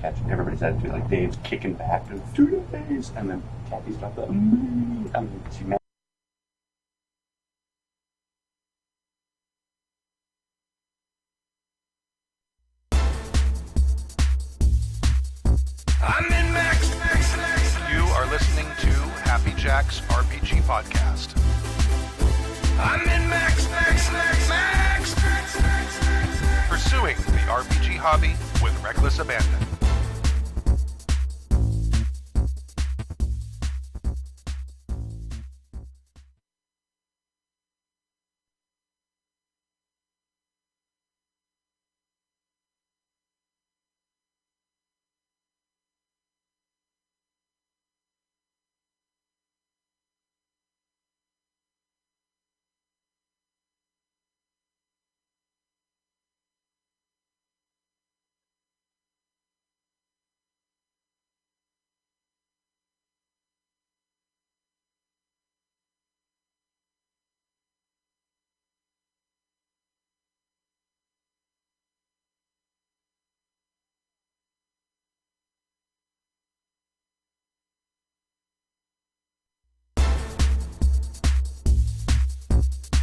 catch everybody's attitude. Like Dave's kicking back and 2 days, and then Kathy's got the she met. I'm in Max. You are listening to Happy Jack's RPG Podcast. I'm in Max. Pursuing the RPG hobby with reckless abandon.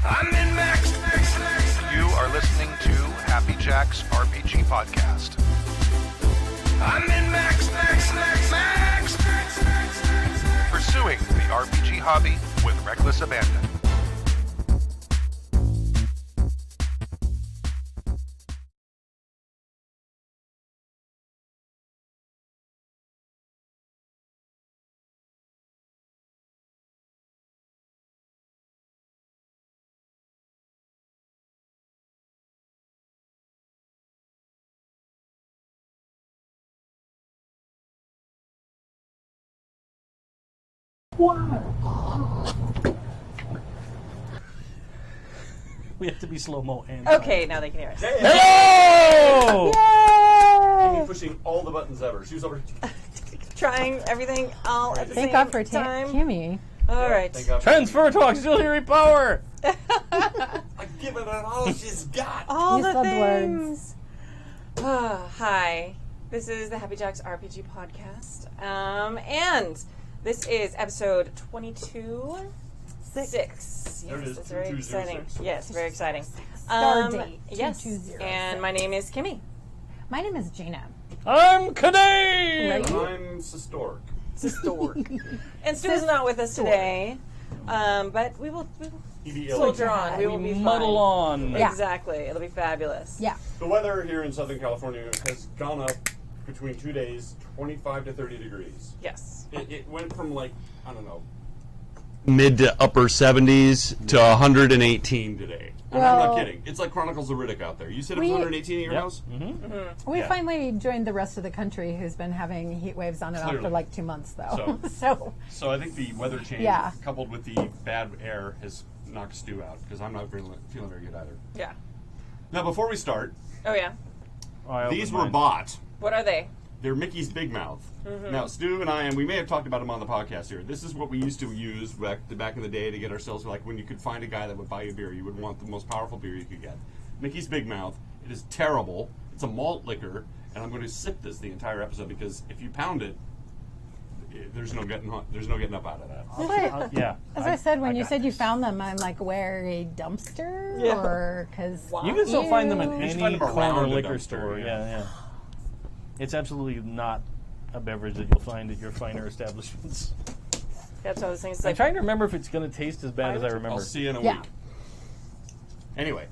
I'm in Max. You are listening to Happy Jack's RPG Podcast. I'm in Max. Pursuing the RPG hobby with reckless abandon. We have to be slow-mo and... Okay, now they can hear us. Hello! Amy pushing all the buttons ever. She was over. Trying everything all at the Thank same God for time. Kimmy. All right. Thank God. Transfer to auxiliary power! I give it all she's got. All Use the the things. Hi. This is the Happy Jack's RPG Podcast. And this is episode 22. 6. Yes, There it is, it's very 2206. exciting. Yes, very exciting. Star date, Yes, 2206. and my name is Kimmy. My name is Gina. I'm Kadane! Right? I'm Sistoric. Stork. And Stu is not with us today, but we will soldier on. We will be Muddle fine. on. Yeah. Exactly. It'll be fabulous. Yeah. The weather here in Southern California has gone up between 2 days, 25 to 30 degrees. Yes. It went from like, I don't know, mid to upper 70s to 118 today. And I'm Well- not kidding. It's like Chronicles of Riddick out there. You said it was We- 118 at your Yep. house? We Yeah. finally joined the rest of the country who's been having heat waves on and off Clearly. for like 2 months, though. So- So, So I think the weather change Yeah. coupled with the bad air has knocked Stu out because I'm not feeling very good either. Yeah. Now, before we start, Oh, yeah. these were bought. What are they? They're Mickey's Big Mouth. Now, Stu and I, and we may have talked about them on the podcast here. This is what we used to use back in the day to get ourselves, like when you could find a guy that would buy you a beer, you would want the most powerful beer you could get. Mickey's Big Mouth. It is terrible. It's a malt liquor, and I'm going to sip this the entire episode because if you pound it, there's no getting up out of that. Yeah. as I said, when you got said you this. found them, I'm like, where, a dumpster? Yeah. Or, because... You can still find them at You should any find them around corner a liquor dumpster, store. yeah. Yeah. It's absolutely not a beverage that you'll find at your finer establishments. That's one of those things. I'm Like, trying to remember if it's going to taste as bad as I I'll remember. see you in a Yeah. week. Anyway,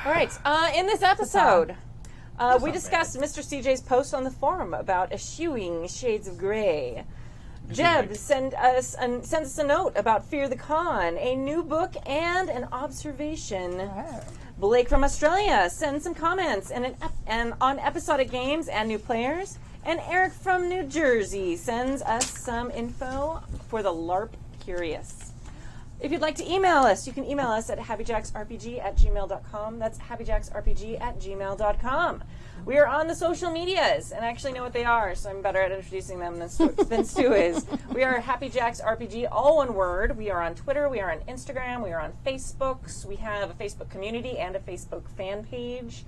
all right. In this episode, we discussed Mr. CJ's post on the forum about eschewing shades of gray. Jeb sends us a note about Fear the Con, a new book, and an observation. Blake from Australia sends some comments and on episodic games and new players. And Eric from New Jersey sends us some info for the LARP curious. If you'd like to email us, you can email us at happyjacksrpg@gmail.com. That's happyjacksrpg@gmail.com. We are on the social medias, and I actually know what they are, so I'm better at introducing them than Stu is. We are Happy Jacks RPG, all one word. We are on Twitter, we are on Instagram, we are on Facebook. We have a Facebook community and a Facebook fan page.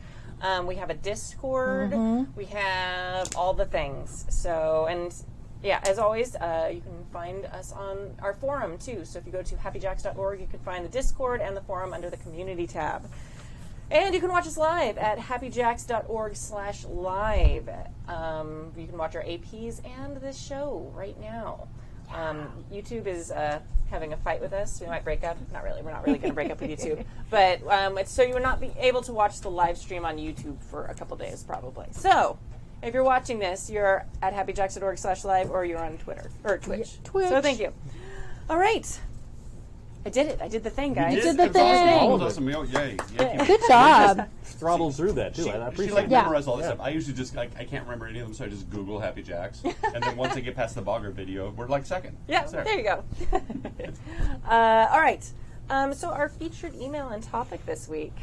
We have a Discord. We have all the things. So, and yeah, as always, you can find us on our forum too. So if you go to happyjacks.org, you can find the Discord and the forum under the community tab. And you can watch us live at happyjacks.org/live. You can watch our APs and this show right now. YouTube is having a fight with us. We might break up. Not really. We're not really going to break up with YouTube. But it's so you will not be able to watch the live stream on YouTube for a couple days, probably. So if you're watching this, you're at happyjacks.org/live, or you're on Twitter or Twitch. Twitch. So thank you. All right. I did it. I did the thing, guys. did the It's awesome. thing. Awesome. Yay. Good job. Throttled through that too. I She appreciate like it. Yeah. memorized all this stuff. I usually just I can't remember any of them, so I just Google Happy Jacks, and then once I get past the Bogger video, we're like second. Yeah, It's there you go. All right. So our featured email and topic this week.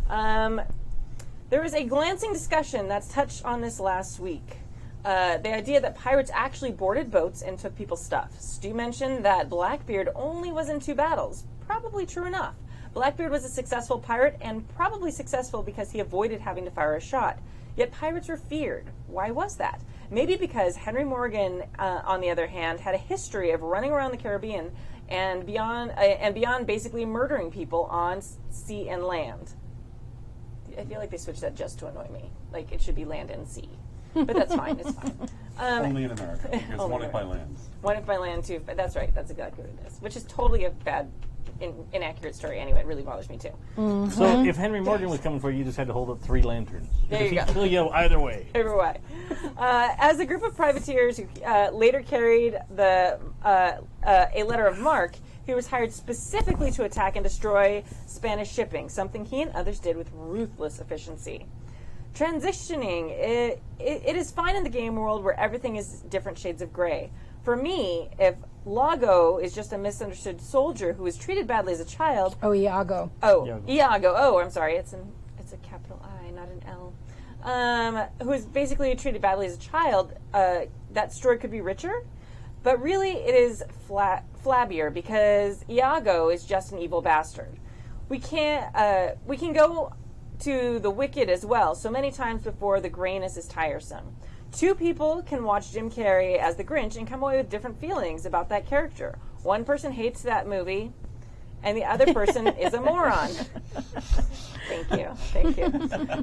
There was a glancing discussion that's touched on this last week. The idea that pirates actually boarded boats and took people's stuff. Stu mentioned that Blackbeard only was in 2 battles. Probably true enough. Blackbeard was a successful pirate, and probably successful because he avoided having to fire a shot. Yet pirates were feared. Why was that? Maybe because Henry Morgan, on the other hand, had a history of running around the Caribbean and beyond basically murdering people on sea and land. I feel like they switched that just to annoy me. Like, it should be land and sea. But that's fine. It's fine. Only in America. Because Only one it by America. land. One if by land, too. But that's right. That's exactly what it is. Which is totally a bad, inaccurate story anyway. It really bothers me, too. So if Henry Morgan was coming for you, you just had to hold up 3 lanterns. There you Because go. he'd kill you either way. Every way. As a group of privateers who later carried a letter of marque, he was hired specifically to attack and destroy Spanish shipping, something he and others did with ruthless efficiency. Transitioning, it is fine in the game world where everything is different shades of gray. For me, if Lago is just a misunderstood soldier who was treated badly as a child... Oh, Iago. Iago. Oh, I'm sorry. It's a capital I, not an L. Who is basically treated badly as a child, that story could be richer. But really, it is flabbier because Iago is just an evil bastard. We can go to the wicked as well, so many times before the grayness is tiresome. 2 people can watch Jim Carrey as the Grinch and come away with different feelings about that character. One person hates that movie, and the other person is a moron. Thank you.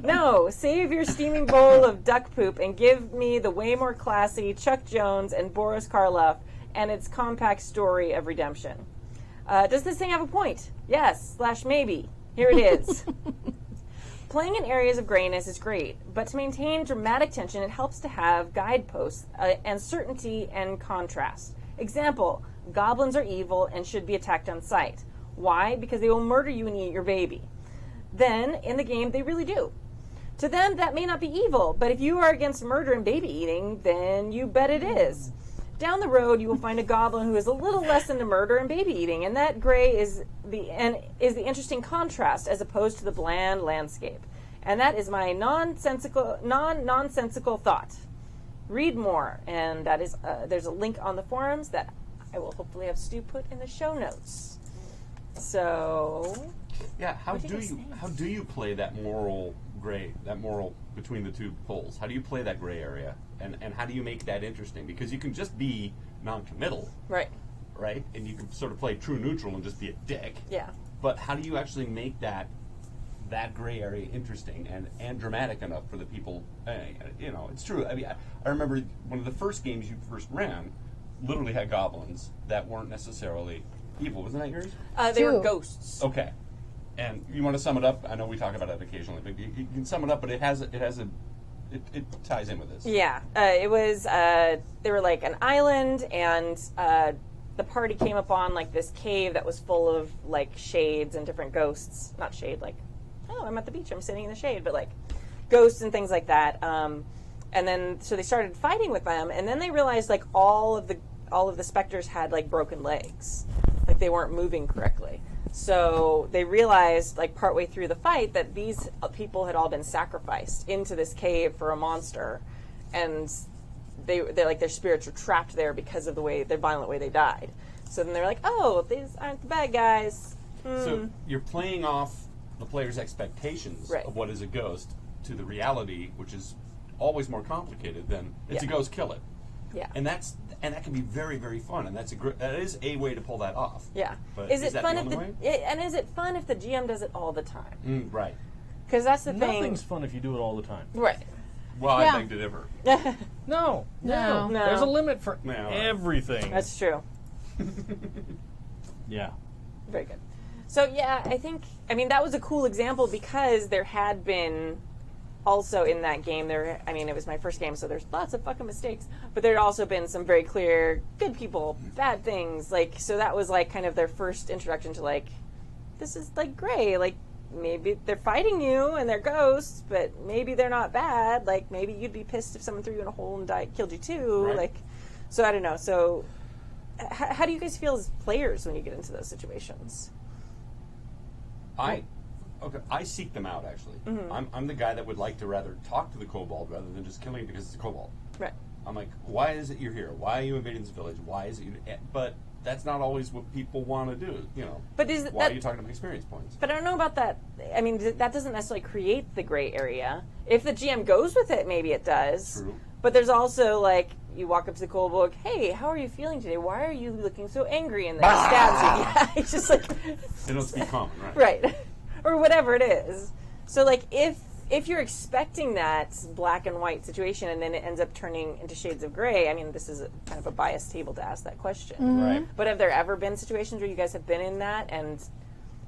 No, save your steaming bowl of duck poop and give me the way more classy Chuck Jones and Boris Karloff and its compact story of redemption. Does this thing have a point? Yes/maybe. Here it is. Playing in areas of grayness is great, but to maintain dramatic tension, it helps to have guideposts and certainty and contrast. Example, goblins are evil and should be attacked on sight. Why? Because they will murder you and eat your baby. Then, in the game, they really do. To them, that may not be evil, but if you are against murder and baby eating, then you bet it is. Down the road, you will find a goblin who is a little less into murder and baby eating, and that gray is the interesting contrast as opposed to the bland landscape. And that is my non-nonsensical thought. Read more, and that is there's a link on the forums that I will hopefully have Stu put in the show notes. So, Yeah, how What do you do guys you think? how do you play that moral gray, that moral between the 2 poles? How do you play that gray area, and how do you make that interesting? Because you can just be non-committal, right? and you can sort of play true neutral and just be a dick. Yeah. But how do you actually make that gray area interesting and dramatic enough for the people? It's true. I mean, I remember one of the first games you first ran literally had goblins that weren't necessarily evil. Wasn't that yours? They were 2. ghosts. Okay. And you want to sum it up? I know we talk about it occasionally, but you can sum it up. But it ties in with this. Yeah, it was. They were like an island, and the party came upon like this cave that was full of like shades and different ghosts. Not shade, like, oh, I'm at the beach, I'm sitting in the shade, but like ghosts and things like that. And then so they started fighting with them, and then they realized like all of the specters had like broken legs, like they weren't moving correctly. So they realized, like partway through the fight, that these people had all been sacrificed into this cave for a monster, and they're like their spirits were trapped there because of the violent way they died. So then they're like, oh, these aren't the bad guys. So you're playing off the player's expectations Right. of what is a ghost to the reality, which is always more complicated than it's a ghost, kill it. Yeah. And that can be very, very fun, and that is a way to pull that off. Yeah. But is it that fun the if only and is it fun if the GM does it all the time? right. Because that's the thing. Nothing's fun if you do it all the time. Right. Well, Yeah. I beg to differ. No. No. There's a limit for No. everything. That's true. Yeah. Very good. So yeah, I mean that was a cool example because there had been also in that game it was my first game, so there's lots of fucking mistakes, but there had also been some very clear good people, bad things, so that was kind of their first introduction to this is Gray, maybe they're fighting you and they're ghosts, but maybe they're not bad, maybe you'd be pissed if someone threw you in a hole and killed you too, Right. So I don't know. So how do you guys feel as players when you get into those situations? I seek them out, actually. I'm the guy that would like to rather talk to the kobold rather than just killing it because it's a kobold. Right. I'm like, why is it you're here? Why are you invading this village? Why is it you... But that's not always what people want to do, But why are you talking about experience points? But I don't know about that. I mean, that doesn't necessarily create the gray area. If the GM goes with it, maybe it does. True. But there's also, you walk up to the kobold, hey, how are you feeling today? Why are you looking so angry? And then he stabs you. Yeah, it's just They don't speak common, right? Right. Or whatever it is. So, if you're expecting that black and white situation and then it ends up turning into shades of gray, I mean, this is kind of a biased table to ask that question. Right. But have there ever been situations where you guys have been in that and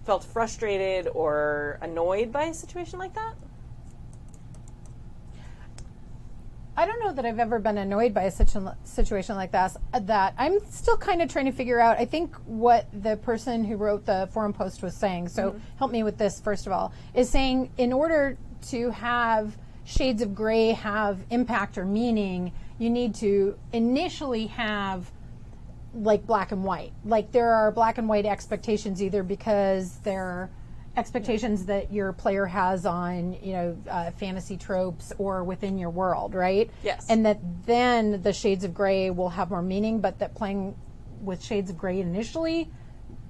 felt frustrated or annoyed by a situation like that? I don't know that I've ever been annoyed by a situation like that. I'm still kind of trying to figure out, I think what the person who wrote the forum post was saying, so help me with this first of all, is saying in order to have shades of gray have impact or meaning, you need to initially have black and white. There are black and white expectations either because they're expectations that your player has on, fantasy tropes or within your world, right? Yes. And that then the shades of gray will have more meaning, but that playing with shades of gray initially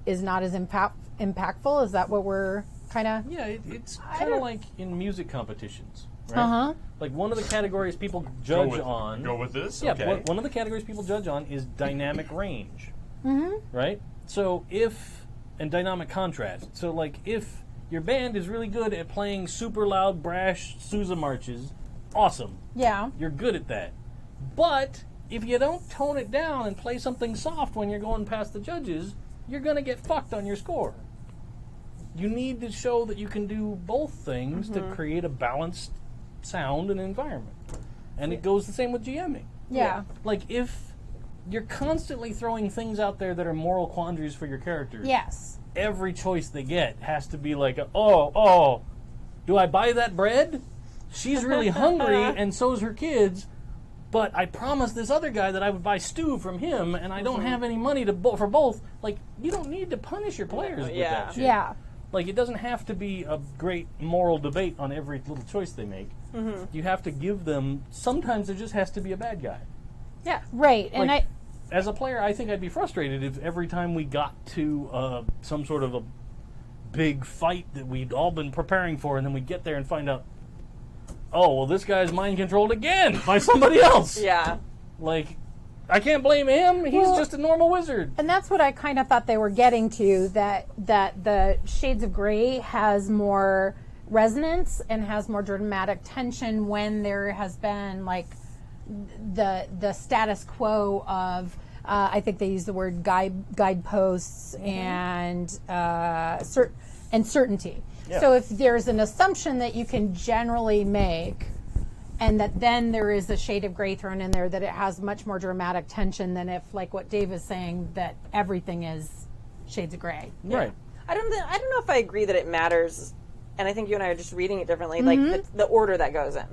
is not as impactful. Is that what we're kind of... Yeah, it's kind of like in music competitions, right? Uh-huh. One of the categories people judge on... Go with this? Yeah, Okay. one of the categories people judge on is dynamic range, right? So and dynamic contrast. So, if your band is really good at playing super loud, brash Sousa marches, awesome. Yeah. You're good at that. But if you don't tone it down and play something soft when you're going past the judges, you're going to get fucked on your score. You need to show that you can do both things to create a balanced sound and environment. And it goes the same with GMing. Yeah. If you're constantly throwing things out there that are moral quandaries for your characters. Yes. Every choice they get has to be do I buy that bread? She's really hungry and so's her kids, but I promised this other guy that I would buy stew from him and I don't have any money for both. You don't need to punish your players with that shit. Yeah. It doesn't have to be a great moral debate on every little choice they make. You have to give them, sometimes there just has to be a bad guy. Yeah. Right. And As a player, I think I'd be frustrated if every time we got to some sort of a big fight that we'd all been preparing for, and then we get there and find out, this guy's mind controlled again by somebody else. Yeah. I can't blame him. He's just a normal wizard. And that's what I kind of thought they were getting to, that the Shades of Grey has more resonance and has more dramatic tension when there has been the status quo of I think they use the word guideposts and certainty. Yeah. So if there's an assumption that you can generally make, and that then there is a shade of gray thrown in there, that it has much more dramatic tension than if, what Dave is saying, that everything is shades of gray. Right. I don't know if I agree that it matters, and I think you and I are just reading it differently, the order that goes in.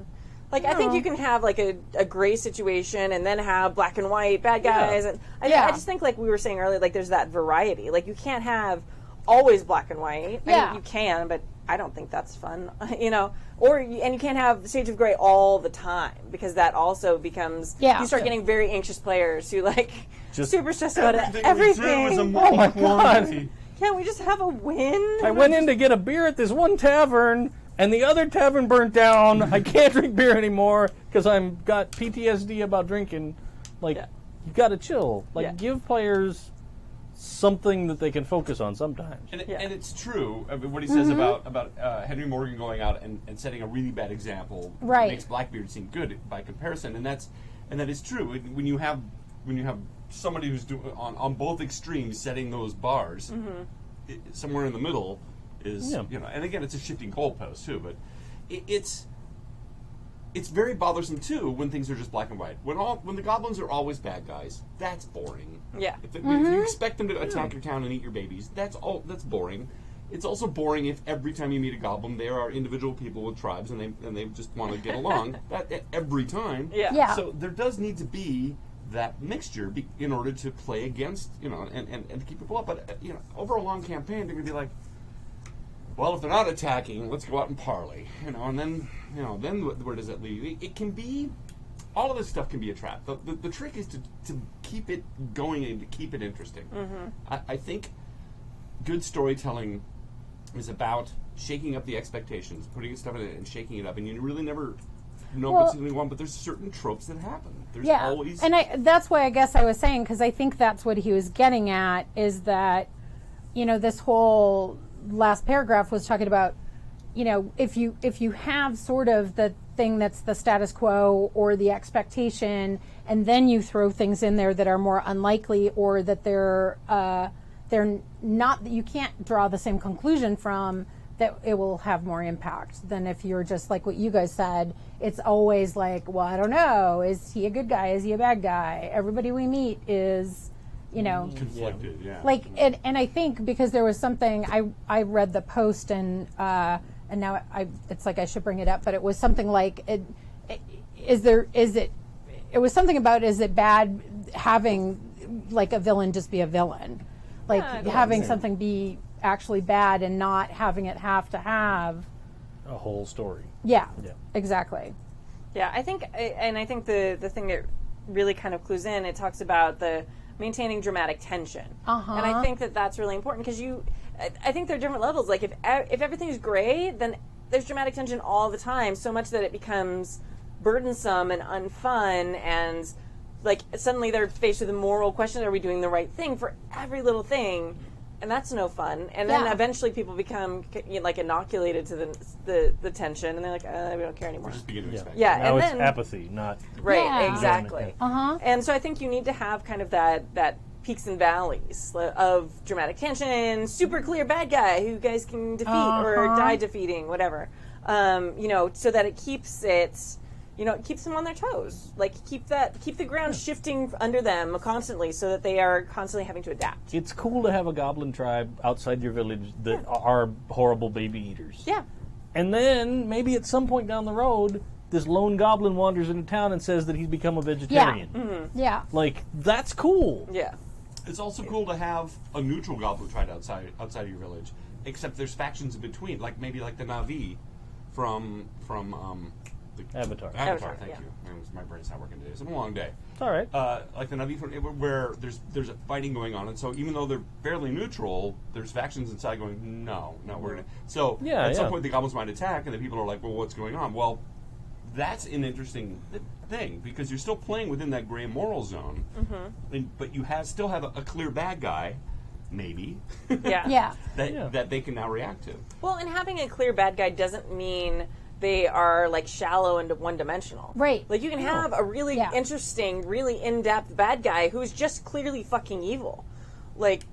I think you can have a gray situation and then have black and white bad guys, and I just think we were saying earlier, there's that variety. You can't have always black and white. Yeah. I mean, you can, but I don't think that's fun, and you can't have shades of gray all the time, because that also becomes you start getting very anxious players who Just super stressed about Everything we threw was a Oh my moral God. quantity. Can't we just have a win? I went in to get a beer at this one tavern, and the other tavern burnt down. I can't drink beer anymore because I'm got PTSD about drinking. Like, you got to chill. Like, give players something that they can focus on sometimes. And it's true. I mean, what he says about Henry Morgan going out and setting a really bad example makes Blackbeard seem good by comparison, and that is true. When you have somebody who's on both extremes setting those bars, somewhere in the middle is and again it's a shifting goalpost too. But it's very bothersome too when things are just black and white. When the goblins are always bad guys, that's boring. Yeah. If you expect them to attack your town and eat your babies, that's boring. It's also boring if every time you meet a goblin, there are individual people with tribes and they just want to get along. That every time. Yeah. So there does need to be that mixture in order to play against and to keep people up. But over a long campaign, they're gonna be like, well, if they're not attacking, let's go out and parley, and then where does that lead? It can be, all of this stuff can be a trap. The trick is to keep it going and to keep it interesting. I think good storytelling is about shaking up the expectations, putting stuff in it and shaking it up, and you really never know what's going on. But there's certain tropes that happen. There's always, and that's why I guess I was saying, because I think that's what he was getting at, is that this whole last paragraph was talking about, if you have sort of the thing that's the status quo or the expectation, and then you throw things in there that are more unlikely or that they're not, that you can't draw the same conclusion from, that it will have more impact than if you're just like what you guys said. It's always like, well, I don't know, is he a good guy? Is he a bad guy? Everybody we meet is, conflicted, like, and I think because there was something I read the post and now it's like I should bring it up, but it was something like it was something about, is it bad having like a villain just be a villain, like having something be actually bad and not having it have to have a whole story. Yeah. Exactly. Yeah, I think the thing that really kind of clues in, it talks about the maintaining dramatic tension. And I think that's really important, because I think there are different levels. Like if everything's gray, then there's dramatic tension all the time, so much that it becomes burdensome and unfun, and like suddenly they're faced with a moral question: are we doing the right thing for every little thing? And that's no fun. And then eventually people become like inoculated to the tension, and they're like, we don't care anymore. Just begin to expect. Now and it's then apathy, not exactly. And so I think you need to have kind of that peaks and valleys of dramatic tension, super clear bad guy who you guys can defeat or die defeating, whatever. So that it keeps it keeps them on their toes. Like keep the ground shifting under them constantly, so that they are constantly having to adapt. It's cool to have a goblin tribe outside your village that are horrible baby eaters. Yeah. And then maybe at some point down the road, this lone goblin wanders into town and says that he's become a vegetarian. Yeah. Like, that's cool. Yeah. It's also cool to have a neutral goblin tribe outside of your village, except there's factions in between, like maybe like the Na'vi from Avatar. Thank you. My brain's not working today. It's been a long day. It's all right. Like the Na'vi, where there's a fighting going on, and so even though they're fairly neutral, there's factions inside going, no, we're gonna. So at some point the goblins might attack, and the people are like, well, what's going on? Well, that's an interesting thing, because you're still playing within that gray moral zone, but you still have a clear bad guy, maybe. That they can now react to. Well, and having a clear bad guy doesn't mean they are like shallow and one-dimensional. Right. Like you can have a really interesting, really in-depth bad guy who's just clearly fucking evil. Like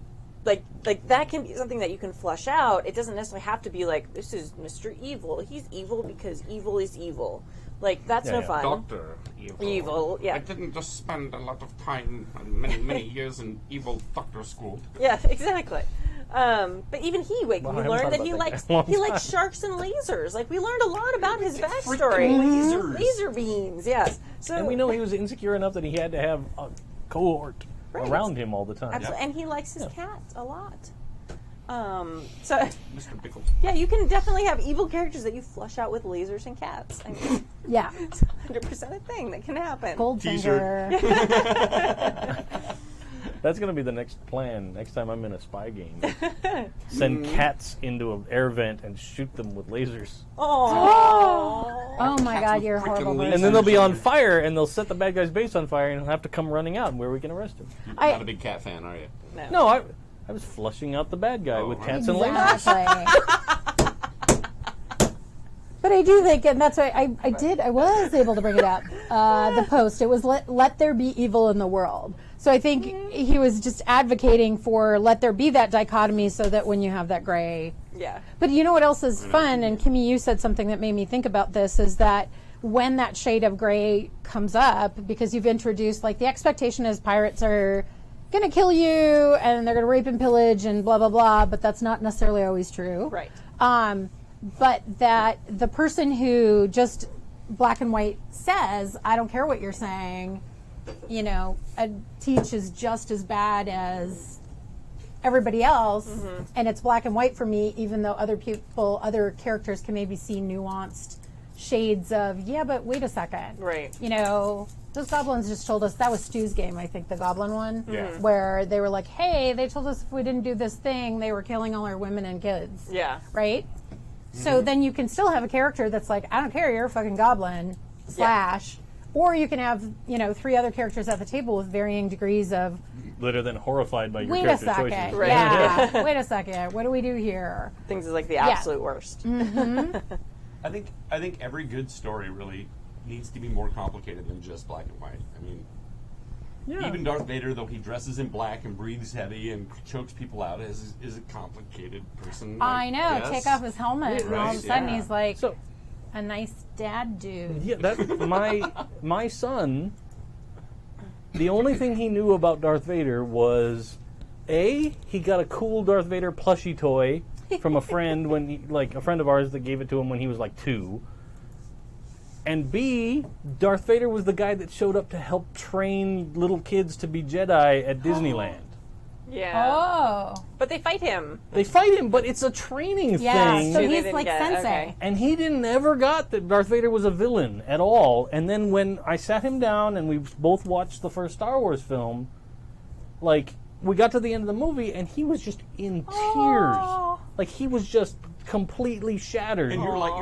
that can be something that you can flush out. It doesn't necessarily have to be like, this is Mr. Evil. He's evil because evil is evil. Like, that's no fun. Dr. Evil, yeah. I didn't just spend a lot of time and many years in evil doctor school. Yeah, exactly. But even we learned that he likes sharks and lasers. Like, we learned a lot about his backstory. Lasers. Laser beams, yes. So, and we know he was insecure enough that he had to have a cohort around him all the time. Absolutely. And he likes his cat a lot. So, Mr. Pickles. yeah, you can definitely have evil characters that you flush out with lasers and cats. I mean, it's 100% a thing that can happen. Goldfinger. That's going to be the next plan. Next time I'm in a spy game, send cats into an air vent and shoot them with lasers. Oh my God, you're horrible. lasers. And then they'll be on fire, and they'll set the bad guy's base on fire, and he'll have to come running out, where we can arrest him. You're not a big cat fan, are you? No, I was flushing out the bad guy with cats and lasers. Exactly. But I do think, and that's why I was able to bring it up, the post. It was let there be evil in the world. So I think he was just advocating for let there be that dichotomy so that when you have that gray. Yeah. But you know what else is fun? And Kimmy, you said something that made me think about this, is that when that shade of gray comes up, because you've introduced, like, the expectation is pirates are going to kill you and they're going to rape and pillage and blah, blah, blah, but that's not necessarily always true. Right. But that the person who just black and white says, I don't care what you're saying, you know, Teach is just as bad as everybody else, and it's black and white for me, even though other characters can maybe see nuanced shades of, yeah, but wait a second. Right. You know, those goblins just told us, that was Stu's game, I think, the goblin one, where they were like, hey, they told us if we didn't do this thing, they were killing all our women and kids. Yeah. Right? So then you can still have a character that's like, I don't care, you're a fucking goblin, / or you can have, you know, 3 other characters at the table with varying degrees of, That are then horrified by your wait a character second, choices. Right. yeah, wait a second, what do we do here? Things is like the absolute worst. I think every good story really needs to be more complicated than just black and white. I mean, even Darth Vader, though he dresses in black and breathes heavy and chokes people out, is a complicated person. I know, take off his helmet, and all of a sudden he's like So, a nice dad dude. yeah, that my son. The only thing he knew about Darth Vader was, he got a cool Darth Vader plushie toy from a friend a friend of ours that gave it to him when he was like 2. And B, Darth Vader was the guy that showed up to help train little kids to be Jedi at Disneyland. Yeah. Oh. But they fight him. They fight him, but it's a training Yeah, thing. so They he's didn't like get it, sensei. okay. And he never got that Darth Vader was a villain at all. And then when I sat him down and we both watched the first Star Wars film, like, we got to the end of the movie and he was just in tears. Like, he was just completely shattered. And you're like,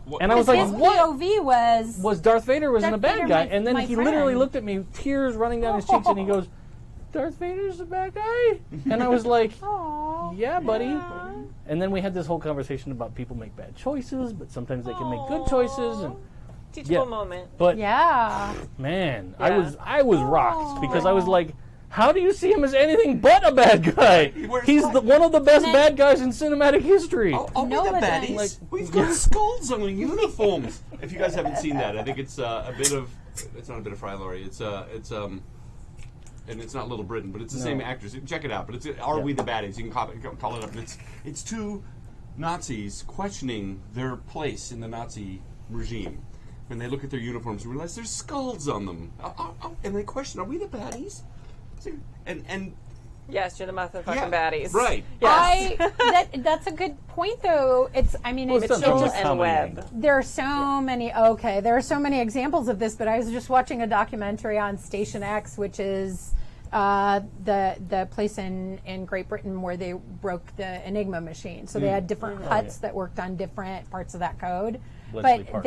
what? And I was like, His what? POV was Darth Vader wasn't Darth a bad Vader, guy. my- And then my he literally friend. looked at me, tears running down his cheeks, and he goes, Darth Vader's a bad guy? And I was like, yeah, buddy. And then we had this whole conversation about people make bad choices, but sometimes they can make good choices. And Teachable moment. but yeah. man, Yeah. I was rocked because I was like, how do you see him as anything but a bad guy? He's one of the best bad guys in cinematic history. I'll No, be the but then- baddies. Like- We've got skulls on the uniforms. If you guys haven't seen that, I think it's a bit of. It's not a bit of Fry Laurie. It's and it's not Little Britain, but it's the same actors. Check it out. But it's Are We the Baddies? You can call it up. And it's 2 Nazis questioning their place in the Nazi regime. And they look at their uniforms and realize there's skulls on them. And they question, are we the baddies? And Yes, you're the motherfucking Yeah, baddies. right. Yes. That's a good point, though. It's, I mean, Well, it's it's done from just, a and comedy Webb. angle. there are so many. Okay, there are so many examples of this. But I was just watching a documentary on Station X, which is the place in Great Britain where they broke the Enigma machine. So they had different huts that worked on different parts of that code. Bletchley but Park.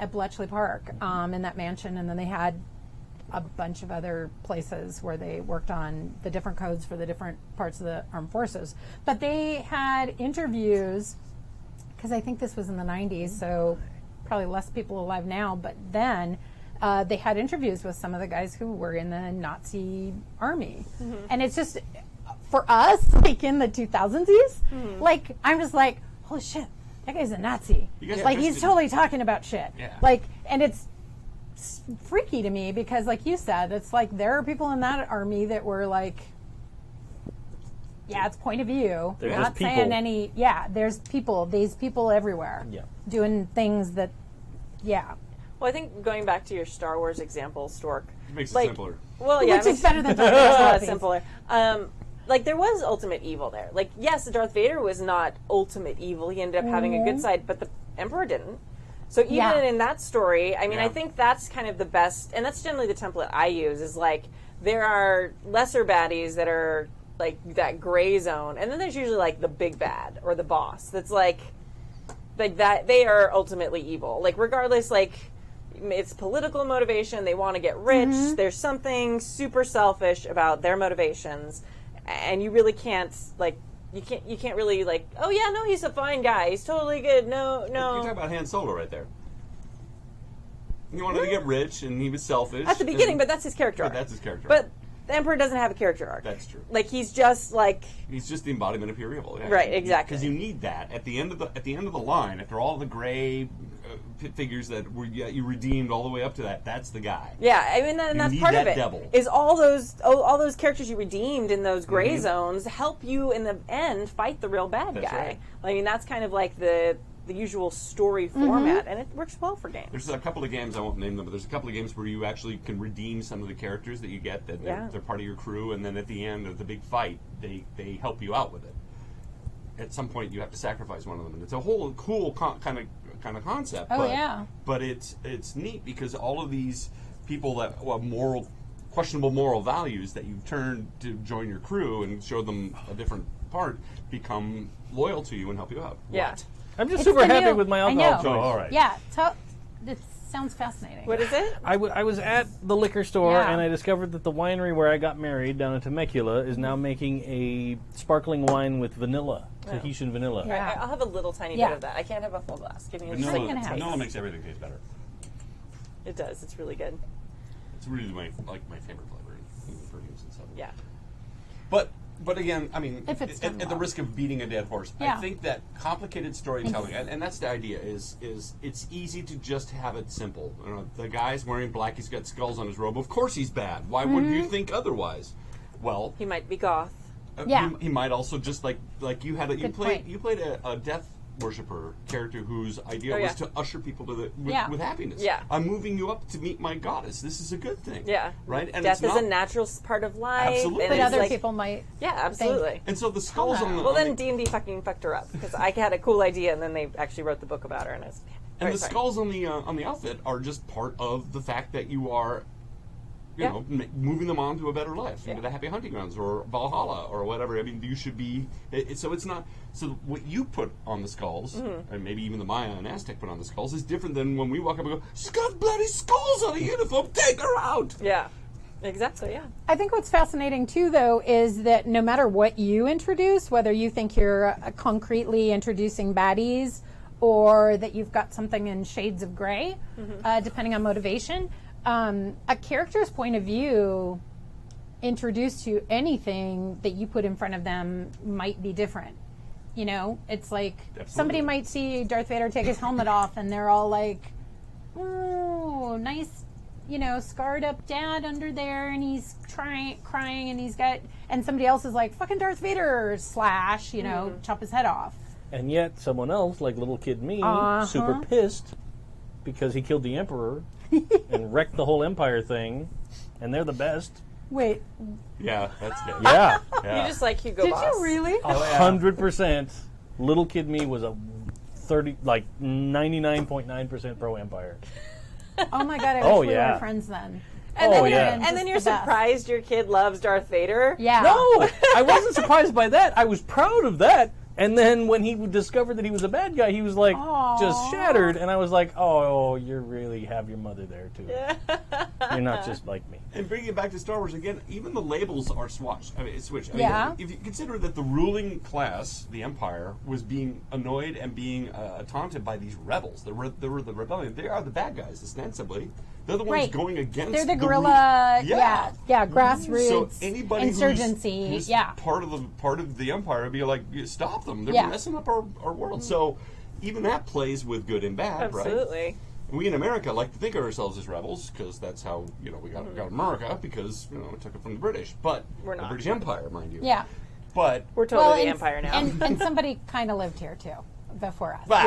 at Bletchley Park, in that mansion, and then they had a bunch of other places where they worked on the different codes for the different parts of the armed forces. But they had interviews, because I think this was in the 90s, so probably less people alive now, but then they had interviews with some of the guys who were in the Nazi army. And it's just, for us, like in the 2000s, like, I'm just like, holy shit, that guy's a Nazi. You guys Like, are he's just- totally talking about shit. Yeah. Like, and it's freaky to me because, like you said, it's like there are people in that army that were like, yeah, it's point of view. They're We're just not saying people. any. Yeah, there's people. These people everywhere. Yeah. Doing things that. Yeah. Well, I think going back to your Star Wars example, Stork. it makes it Like, simpler. Well, yeah, Which it is makes better than talking it's a about lot things. simpler. Like, there was ultimate evil there. Like, yes, Darth Vader was not ultimate evil. He ended up having a good side, but the Emperor didn't. So even Yeah. in that story, I mean, Yeah. I think that's kind of the best, and that's generally the template I use, is like, there are lesser baddies that are like that gray zone, and then there's usually like the big bad or the boss that's like that. They are ultimately evil. Like regardless, like it's political motivation. They want to get rich. There's something super selfish about their motivations, and you really can't like. You can't really like. Oh yeah, no, he's a fine guy. He's totally good. No. You're talking about Han Solo right there. He wanted to get rich, and he was selfish at the beginning, but that's his character arc. That's his character arc. But the Emperor doesn't have a character arc. That's true. Like he's just like the embodiment of pure evil. Yeah. Right, exactly. Because you need that at the end of the line. After all the gray figures that were you redeemed all the way up to that, that's the guy. Yeah, I mean, and that's part of it. Devil. Is all those characters you redeemed in those gray zones help you in the end fight the real bad guy. Right. I mean, that's kind of like the usual story format, and it works well for games. There's a couple of games, I won't name them, but there's a couple of games where you actually can redeem some of the characters that you get, that they're part of your crew, and then at the end of the big fight, they help you out with it. At some point, you have to sacrifice one of them, and it's a whole cool kind of concept. But it's neat because all of these people that have questionable moral values that you turn to join your crew and show them a different part become loyal to you and help you out. Yeah. What? I'm just super happy with my alcohol choice. Oh, all right. Yeah, it sounds fascinating. What is it? I was at the liquor store Yeah. and I discovered that the winery where I got married down in Temecula is now making a sparkling wine with vanilla, Tahitian vanilla. Yeah. I'll have a little tiny bit of that. I can't have a full glass. Give me just like a taste. Vanilla makes everything taste better. It does. It's really good. It's really my favorite flavor in perfumes and stuff. Yeah. But again, I mean, If it's at done the well. risk of beating a dead horse, Yeah. I think that complicated storytelling, and that's the idea, is it's easy to just have it simple. You know, the guy's wearing black, he's got skulls on his robe. Of course he's bad. Why would you think otherwise? Well, He might be goth. Yeah. he might also just like you had you point. played a death worshiper character whose idea was to usher people to with happiness. Yeah. I'm moving you up to meet my goddess. This is a good thing. Yeah. Right. And Death it's is a natural part of life. Absolutely. And But it's other like, people might. Yeah, absolutely. And so the skulls on the Well, then D&D fucking fucked her up because I had a cool idea, and then they actually wrote the book about her, and I was. And the skulls on the outfit are just part of the fact that you are, you know, moving them on to a better life, into the happy hunting grounds or Valhalla or whatever. I mean, you should be. So it's not. So what you put on the skulls, and maybe even the Maya and Aztec put on the skulls, is different than when we walk up and go, "She's got bloody skulls on a uniform. Take her out." Yeah. Exactly. Yeah. I think what's fascinating too, though, is that no matter what you introduce, whether you think you're concretely introducing baddies or that you've got something in shades of gray, depending on motivation, a character's point of view introduced to anything that you put in front of them might be different. You know, it's like somebody might see Darth Vader take his helmet off and they're all like, "Oh, nice, you know, scarred up dad under there," and he's crying, and he's got, and somebody else is like, "Fucking Darth Vader, slash, you know, chop his head off." And yet someone else, like little kid me, super pissed because he killed the Emperor and wrecked the whole Empire thing, and they're the best. Wait, Yeah, that's good. Yeah. Yeah. You just like Hugo did Boss. you really? 100%. Little kid me was a 99.9% pro Empire. Oh my god, I Oh, wish we yeah. were friends then. And Oh, then, yeah. and then you're The best. surprised your kid loves Darth Vader. Yeah. No, I wasn't surprised by that. I was proud of that. And then when he discovered that he was a bad guy, he was like just shattered. And I was like, oh, you really have your mother there too. You're not just like me. And bringing it back to Star Wars again, even the labels are switched. I mean, it's switched. I Yeah. mean, if you consider that the ruling class, the Empire, was being annoyed and being taunted by these rebels, they were the rebellion. They are the bad guys, ostensibly. They're the ones Right. going against. They're the the guerrilla, Yeah. grassroots, So anybody insurgency, who's part of the Empire would be like, stop them. They're messing up our world. So even that plays with good and bad, right? Absolutely. We in America like to think of ourselves as rebels because that's how we got America, because we took it from the British, but We're not. the British Empire, mind you. Yeah. But We're totally the and- Empire now. And somebody kind of lived here too before us. Bah,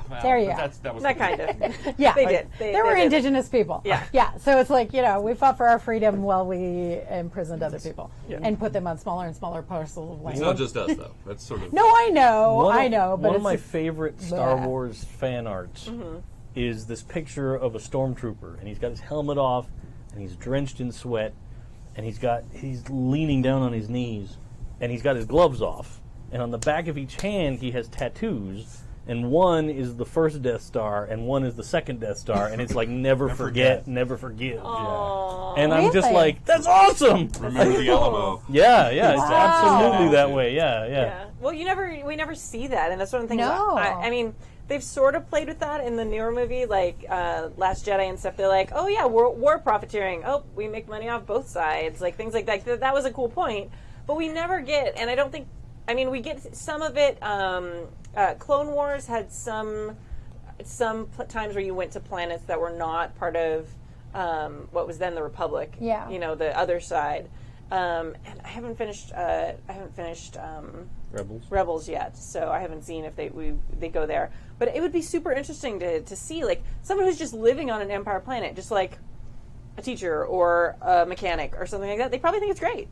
So well, there you but go. that was That kind of. Yeah, They did. There were they did. indigenous people. Yeah. Yeah. So it's like, we fought for our freedom while we imprisoned other people and put them on smaller and smaller parcels of It's land. not just us though. That's sort of No, I know. One I know. But one of it's my just- favorite Star Bleh. Wars fan arts is this picture of a stormtrooper, and he's got his helmet off, and he's drenched in sweat, and he's leaning down on his knees, and he's got his gloves off, and on the back of each hand he has tattoos, and one is the first Death Star, and one is the second Death Star, and it's like never forget, never forgive. And I'm just Really? like, that's awesome. Remember the Alamo. Yeah, it's Wow. absolutely that way. Yeah. Well, we never see that, and that's one of the things. No. I mean, they've sort of played with that in the newer movie, like Last Jedi and stuff. They're like, oh yeah, war profiteering. Oh, we make money off both sides, like things like that. That was a cool point, but we never get. And I don't think. I mean, we get some of it. Clone Wars had some times where you went to planets that were not part of what was then the Republic. Yeah. You know, the other side. And I haven't finished. Rebels yet, so I haven't seen if they go there. But it would be super interesting to see, like, someone who's just living on an Empire planet, just like a teacher or a mechanic or something like that. They probably think it's great.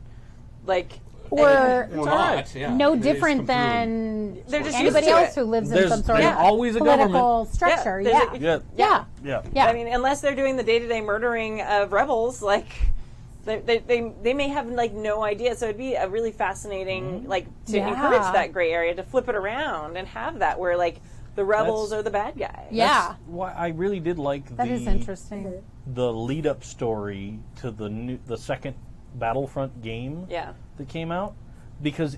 Like, Or Well, alright. not. Yeah. no It is different completely- than They're just anybody used to else it. who lives in There's some sort of always a political government. structure. Yeah, Yeah. there's Yeah. Yeah. Yeah. I mean, unless they're doing the day-to-day murdering of rebels, like they may have like no idea. So it'd be a really fascinating, like, to Yeah. encourage that gray area, to flip it around and have that where like the rebels are the bad guy. Yeah. Why I really did like That is interesting. the lead-up story to the second Battlefront game Yeah. that came out, because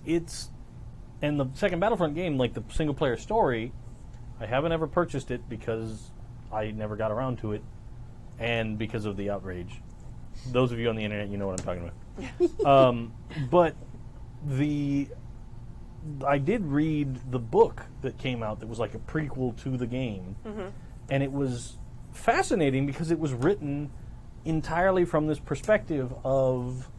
and the second Battlefront game, like the single-player story, I haven't ever purchased it because I never got around to it, and because of the outrage. Those of you on the internet, you know what I'm talking about. But I did read the book that came out that was like a prequel to the game, and it was fascinating because it was written entirely from this perspective of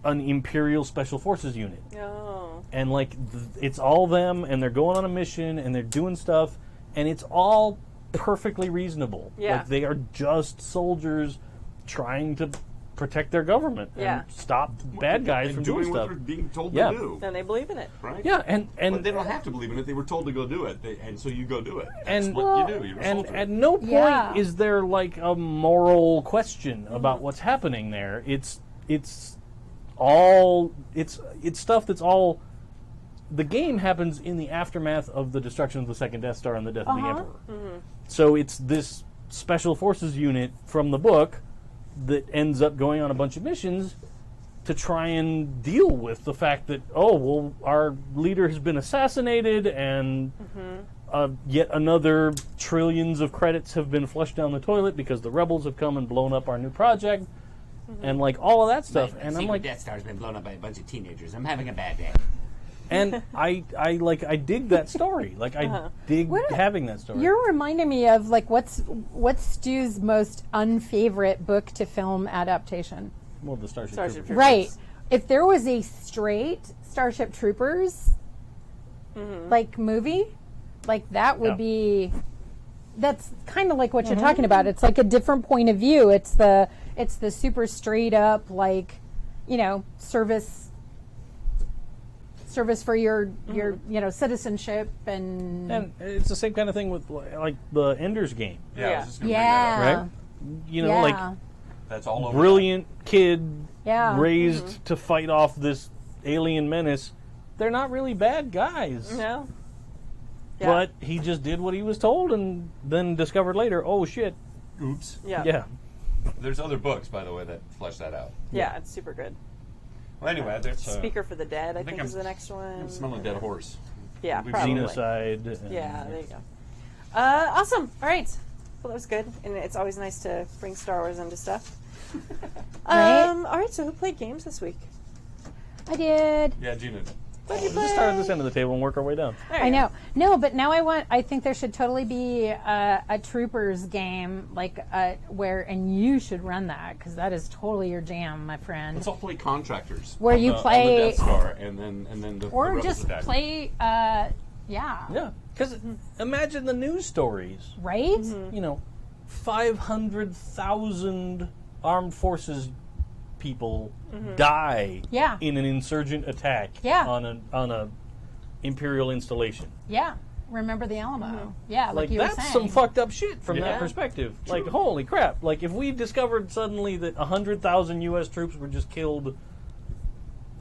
an Imperial Special Forces unit. Oh. And like it's all them, and they're going on a mission, and they're doing stuff, and it's all perfectly reasonable. Yeah. Like they are just soldiers trying to protect their government Yeah. and stop bad guys And from doing what stuff. they're being told Yeah. to do. And they believe in it. Right? Yeah, and But they don't have to believe in it. They were told to go do it, and so you go do it. That's And- what you do. You're a and soldier. at no point Yeah. is there like a moral question about what's happening there. It's all it's stuff that's all. The game happens in the aftermath of the destruction of the second Death Star and the death of the Emperor. So it's this Special Forces unit from the book that ends up going on a bunch of missions to try and deal with the fact that, oh, well, our leader has been assassinated, and yet another trillions of credits have been flushed down the toilet because the rebels have come and blown up our new project, and like all of that stuff. And I'm like, Death Star's been blown up by a bunch of teenagers. I'm having a bad day. and I dig that story. Like I dig having that story. You're reminding me of like what's Stu's most unfavorite book to film adaptation. Well, the Starship Starship Troopers. Right. If there was a straight Starship Troopers like movie, like that would Yeah. be. That's kind of like what you're talking about. It's like a different point of view. It's the super straight up, like, you know, service for your citizenship and And it's the same kind of thing with like the Ender's Game, yeah, I Yeah. was just gonna bring that up. right? You know, like That's all over. brilliant kid Yeah. raised to fight off this alien menace. They're not really bad guys. No. Yeah. But he just did what he was told and then discovered later, oh shit. Oops. Yeah. Yeah. There's other books, by the way, that flesh that out. Yeah, it's super good. Well, anyway, there's Speaker for the Dead, I think I'm- is the next one. I'm smelling a dead horse. Yeah, We've probably. Genocide. and- Yeah, there you go. Awesome. All right. Well, that was good, and it's always nice to bring Star Wars into stuff. Right? All right. So, who played games this week? I did. Yeah, Gina. What did you Just start at this end of the table and work our way down. There you I go. know. No, but now I think there should totally be a Troopers game, like and you should run that because that is totally your jam, my friend. Let's all play contractors. Where on you the, play- on the Death Star, and then the Or rebels just attack. play, yeah, Yeah. Because imagine the news stories. right? You know, 500,000 armed forces people die Yeah. in an insurgent attack Yeah. on a imperial installation. Yeah. remember the Alamo. Yeah, like you were that's saying. some fucked up shit from Yeah. that perspective. Like, holy crap! Like, if we discovered suddenly that 100,000 U.S. troops were just killed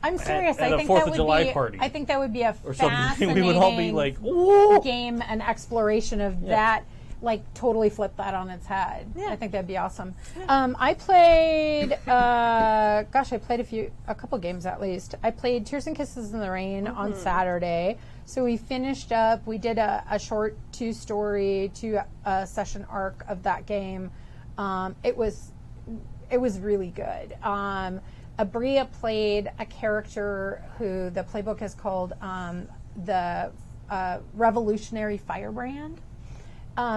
I'm serious. at I a think 4th that of would July be. party. I think that would be a or something, fascinating we would all be like, "Ooh!" game and exploration of that. Like totally flip that on its head. I think that'd be awesome. I played. I played a couple games at least. I played Tears and Kisses in the Rain on Saturday. So we finished up. We did a short 2-story, 2-session arc of that game. It was really good. Abria played a character who the playbook is called the Revolutionary Firebrand.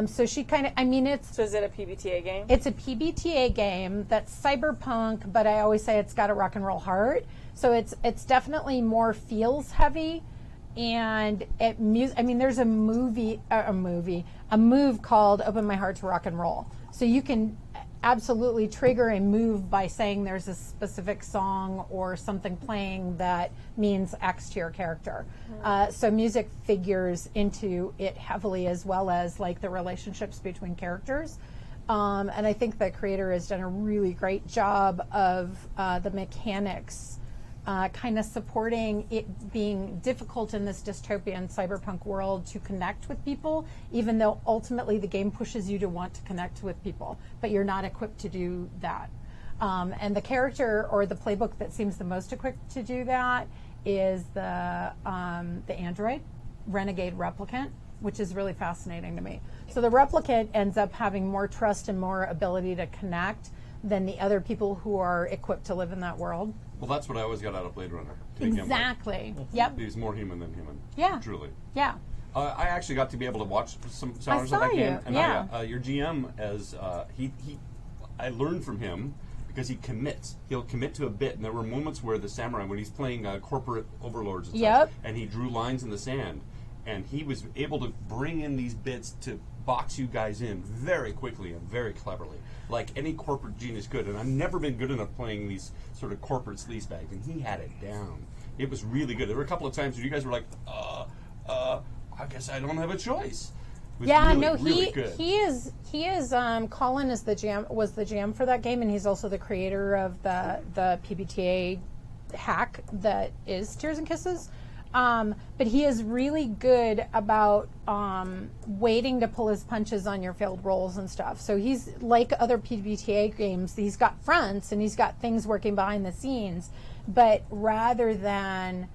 So she kind of, So is it a PBTA game? it's a PBTA game that's cyberpunk, but I always say it's got a rock and roll heart. So it's definitely more feels heavy, and there's a move called Open My Heart to Rock and Roll. So you can absolutely trigger a move by saying there's a specific song or something playing that means X to your character. So music figures into it heavily, as well as like the relationships between characters. And I think the creator has done a really great job of the mechanics kind of supporting it being difficult in this dystopian cyberpunk world to connect with people, even though ultimately the game pushes you to want to connect with people, but you're not equipped to do that. And the character or the playbook that seems the most equipped to do that is the android, Renegade Replicant, which is really fascinating to me. So the Replicant ends up having more trust and more ability to connect than the other people who are equipped to live in that world. Well, that's what I always got out of Blade Runner. to begin with. Exactly. Yep. He's more human than human. Yeah. Truly. Yeah. I actually got to be able to watch some hours saw of that you, game, and yeah. your GM, as I learned from him because he commits. He'll commit to a bit, and there were moments where the samurai, when he's playing corporate overlords and Yep. such, and he drew lines in the sand, and he was able to bring in these bits to box you guys in very quickly and very cleverly, like any corporate genius could. And I've never been good enough playing these sort of corporate sleazebags, and he had it down. It was really good. There were a couple of times where you guys were like, I guess I don't have a choice. It was Yeah, really, no, really good. he is Colin is the GM, was the GM for that game, and he's also the creator of the PBTA hack that is Tears and Kisses. But he is really good about waiting to pull his punches on your failed rolls and stuff. So he's like other PBTA games. He's got fronts and he's got things working behind the scenes. But rather than,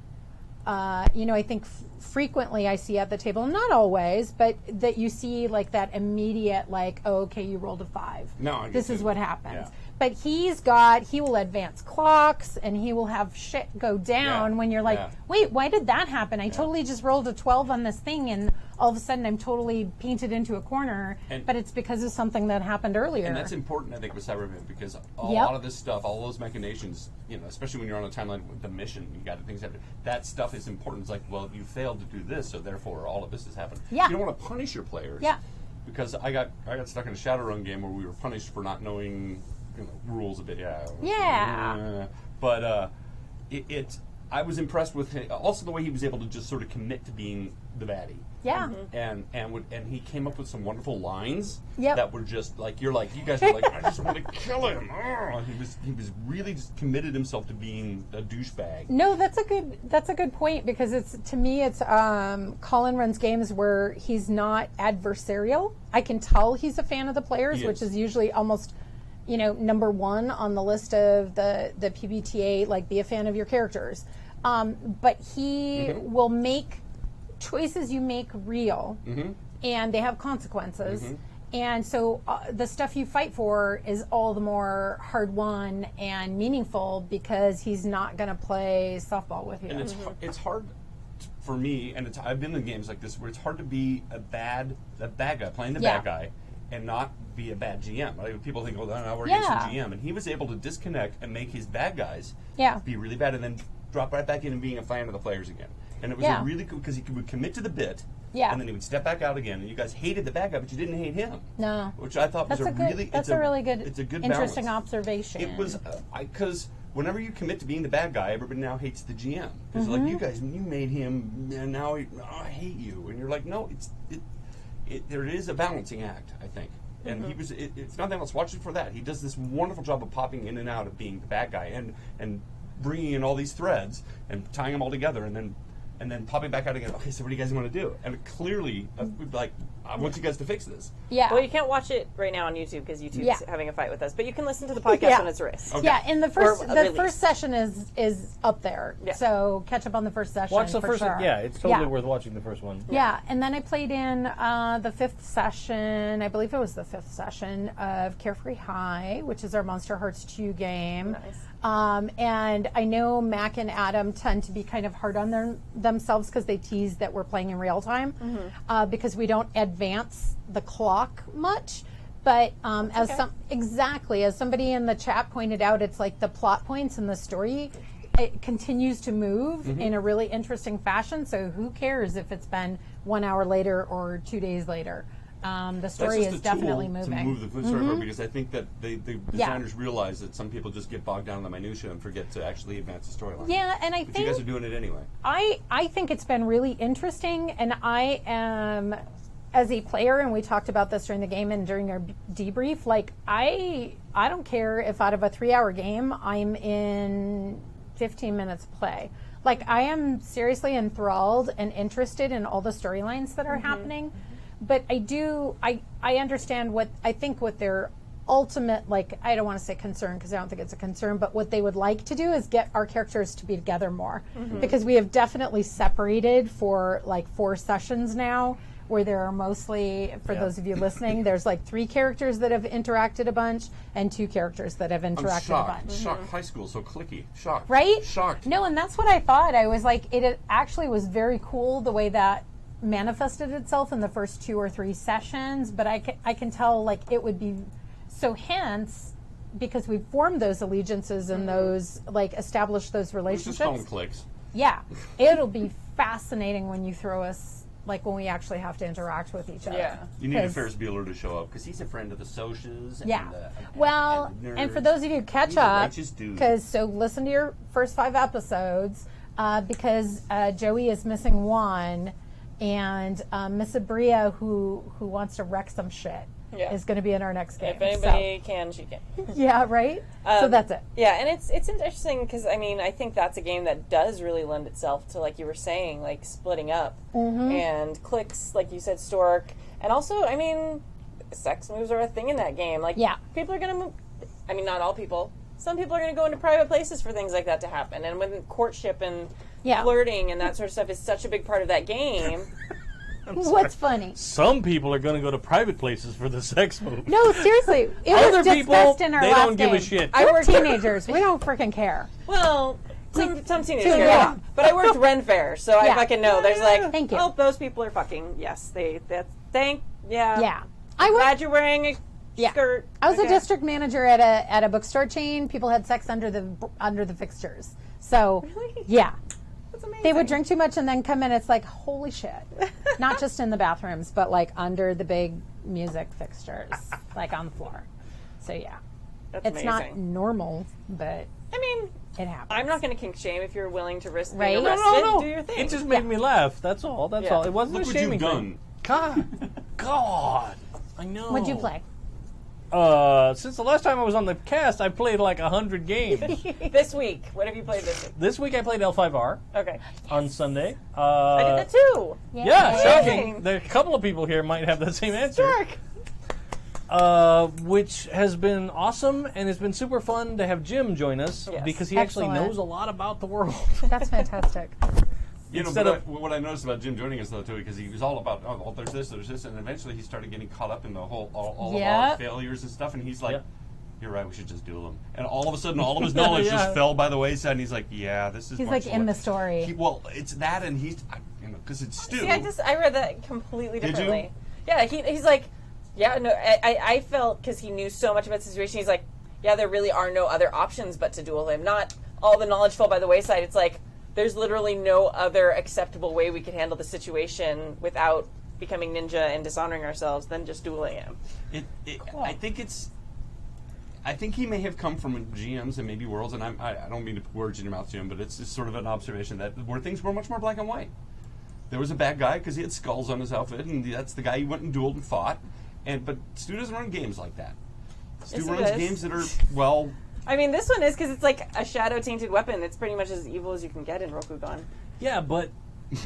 I think frequently I see at the table, not always, but that you see like that immediate, like, oh, okay, you rolled a 5. No, I this get is it. what happens. Yeah. But he will advance clocks and he will have shit go down Yeah. when you're like, Yeah. wait, why did that happen? I totally just rolled a 12 on this thing and all of a sudden I'm totally painted into a corner, And- but it's because of something that happened earlier. And that's important, I think, with Cyberpunk, because a Yep. lot of this stuff, all those machinations, especially when you're on a timeline with the mission, you got things happen. That stuff is important. It's like, well, you failed to do this, so therefore all of this has happened. Yeah. You don't want to punish your players. Yeah. Because I got stuck in a Shadowrun game where we were punished for not knowing rules a bit. Yeah. But I was impressed with him. Also, the way he was able to just sort of commit to being the baddie. Yeah. And he came up with some wonderful lines Yep. that were just like you guys were like, I just want to kill him. Oh, he was really just committed himself to being a douchebag. No, that's a good point, because it's Colin runs games where he's not adversarial. I can tell he's a fan of the players, He which is. is usually almost number one on the list of the PBTA, like be a fan of your characters. But he will make choices you make real, and they have consequences. And so the stuff you fight for is all the more hard won and meaningful because he's not going to play softball with you. And it's hard for me, and I've been in games like this where it's hard to be a bad guy, playing the Yeah. bad guy, and not be a bad GM. Like, people think, oh, no, we're Yeah. against the GM. And he was able to disconnect and make his bad guys Yeah. be really bad, and then drop right back in and being a fan of the players again. And it was Yeah. a really cool, because he would commit to the bit, Yeah. and then he would step back out again, and you guys hated the bad guy, but you didn't hate him. No. Which I thought That's was a good. That's it's a really good, it's a good interesting balance. observation. It was because whenever you commit to being the bad guy, everybody now hates the GM because like you made him, and now I hate you, and you're like, no, there is a balancing act, I think. And he was. It's nothing else. Watch it for that. He does this wonderful job of popping in and out of being the bad guy, and bringing in all these threads and tying them all together, and then popping back out again. Okay, so what do you guys want to do? And clearly, I want you guys to fix this. Yeah. Well, you can't watch it right now on YouTube because YouTube's having a fight with us. But you can listen to the podcast when it's released. Okay. Yeah, and the release. first session is up there. Yeah. So catch up on the first session. Watch the for first sure. one. Yeah, it's totally worth watching the first one. Yeah, and then I played in the 5th session, I believe it was the 5th session of Carefree High, which is our Monster Hearts 2 game. Nice. And I know Mac and Adam tend to be kind of hard on themselves because they tease that we're playing in real time because we don't advance the clock much. But as somebody in the chat pointed out, it's like the plot points in the story, it continues to move in a really interesting fashion. So who cares if it's been 1 hour later or 2 days later? The story is definitely moving. To move the story forward, because I think that the designers realize that some people just get bogged down in the minutia and forget to actually advance the storyline. Yeah, and I but think you guys are doing it anyway. I think it's been really interesting, and I am, as a player, and we talked about this during the game and during our debrief, like I don't care if out of a 3-hour game I'm in 15 minutes play. Like I am seriously enthralled and interested in all the storylines that are happening. But I understand what their ultimate, like, I don't want to say concern because I don't think it's a concern, but what they would like to do is get our characters to be together more. Because we have definitely separated for like 4 sessions now, where there are mostly, for those of you listening, there's like 3 characters that have interacted a bunch and 2 characters that have interacted a bunch. Shocked. High school, so clicky. Shocked. Right? Shocked. No, and that's what I thought. I was like, it actually was very cool the way that manifested itself in the first 2 or 3 sessions, but I can tell like it would be so, hence, because we've formed those allegiances and those like established those relationships. Let's just call them clicks. Yeah, it'll be fascinating when you throw us, like when we actually have to interact with each other. Yeah. You need a Ferris Bueller to show up because he's a friend of the socias. Yeah. And and for those of you who catch He's a up, righteous dude. because so listen to your first 5 episodes, because Joey is missing one. And Miss Abria, who wants to wreck some shit, is going to be in our next game. If anybody can, she can. Yeah, right? So that's it. Yeah, and it's interesting because, I mean, I think that's a game that does really lend itself to, like you were saying, like splitting up. And clicks, like you said, Stork. And also, I mean, sex moves are a thing in that game. Like, people are going to move. I mean, not all people. Some people are going to go into private places for things like that to happen. And when courtship and flirting and that sort of stuff is such a big part of that game. What's funny? Some people are going to go to private places for the sex move. No, seriously. It Other was people, discussed in our they last don't give game. a shit. We're teenagers. We don't freaking care. Well, some teenagers Yeah. care. But I worked Ren Fair, so I fucking know. There's like, Thank you. oh, those people are fucking. Yes, Yeah. I was Glad you're wearing a skirt. I was a district manager at a bookstore chain. People had sex under the fixtures. So, Really? yeah. That's amazing. They would drink too much and then come in. It's like, holy shit. Not just in the bathrooms, but like under the big music fixtures, like on the floor. So, yeah. That's It's not amazing. normal, but I mean, it happens. I'm not going to kink shame if you're willing to risk Right? being No, arrested. No. Do your thing. It just made me laugh. That's all. That's Yeah. all. It wasn't Look a what you've shaming done. thing. God. I know. What'd you play? Since the last time I was on the cast, I played like 100 games. This week, what have you played this week? This week I played L5R Okay. on Sunday. I did that too. Yeah, Yay. shocking. There, a couple of people here might have the same answer. Which has been awesome, and it's been super fun to have Jim join us Yes. because he actually Excellent. knows a lot about the world. That's fantastic. You know, Instead but of- what I noticed about Jim joining us though too, because he was all about there's this, and eventually he started getting caught up in the whole all of our failures and stuff, and he's like, Yep. "You're right, we should just duel them." And all of a sudden, all of his knowledge Yeah. just fell by the wayside, and he's like, "Yeah, this is." He's much like in what- the story. Well, it's that, and he's because it's Stu. See, I read that completely Did you? differently. Yeah, he's like, yeah, no, I felt because he knew so much about the situation. He's like, yeah, there really are no other options but to duel him. Not all the knowledge fell by the wayside. It's like there's literally no other acceptable way we could handle the situation without becoming ninja and dishonoring ourselves than just dueling him. I think it's. I think he may have come from GMs and maybe worlds, and I don't mean to put words in your mouth, Jim, but it's just sort of an observation that where things were much more black and white. There was a bad guy because he had skulls on his outfit, and that's the guy he went and dueled and fought. But Stu doesn't run games like that. Stu runs games that are, well... I mean, this one is because it's like a shadow-tainted weapon. It's pretty much as evil as you can get in Rokugan. Yeah, but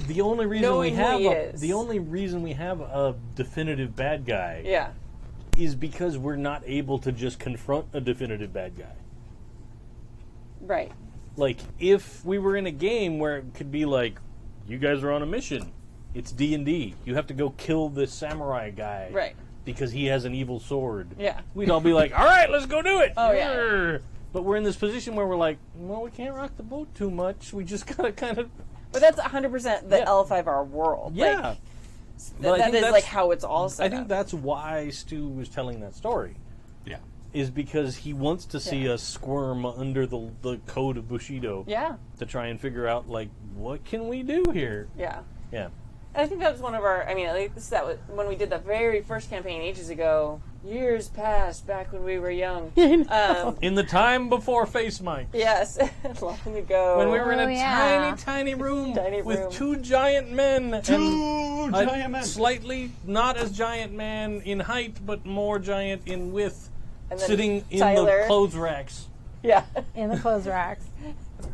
the only reason we have a definitive bad guy is because we're not able to just confront a definitive bad guy. Right. Like, if we were in a game where it could be like, you guys are on a mission, it's D&D, you have to go kill this samurai guy. Right. Because he has an evil sword. Yeah. We'd all be like, all right, let's go do it. Oh, yeah. But we're in this position where we're like, well, we can't rock the boat too much. We just gotta kind of... But that's 100% the L5R world. Yeah. Like, that is like how it's all set I think that's why Stu was telling that story. Yeah. Is because he wants to see us squirm under the code of Bushido. Yeah. To try and figure out, like, what can we do here? Yeah. Yeah. And I think that was one of our, I mean, at least that was when we did the very first campaign ages ago, years past, back when we were young. In the time before Face Mike. Yes, long ago. When we were in a tiny room with two giant men. Giant men. Slightly not as giant man in height, but more giant in width, sitting in Tyler. the clothes racks. Yeah. In the clothes racks.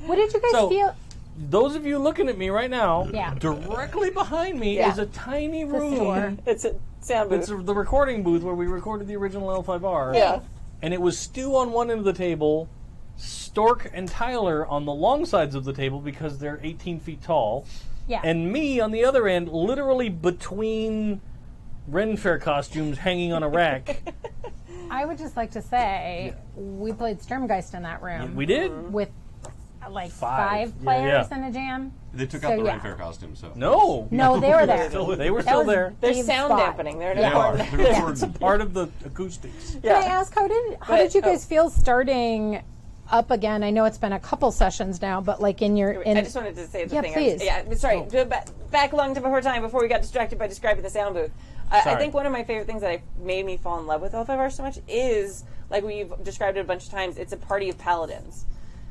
What did you guys feel? Those of you looking at me right now, Yeah. directly behind me is a tiny room. It's a sound booth. It's the recording booth where we recorded the original L5R. Yeah. And it was Stu on one end of the table, Stork and Tyler on the long sides of the table because they're 18 feet tall, Yeah. and me on the other end, literally between Ren Fair costumes hanging on a rack. I would just like to say we played Sturmgeist in that room. We did? With like Five. five players Yeah. in a jam. They took out the Ren Fair costume, so... No, they were there. they were still there. There's Dave's sound spot. dampening. They're They are. It's a part of the acoustics. Can I ask, how did you guys feel starting up again? I know it's been a couple sessions now, but like in your... I just wanted to say the thing. Please. Sorry. Back long to before time, before we got distracted by describing the sound booth. I think one of my favorite things that made me fall in love with L5R so much is, like we've described it a bunch of times, it's a party of paladins.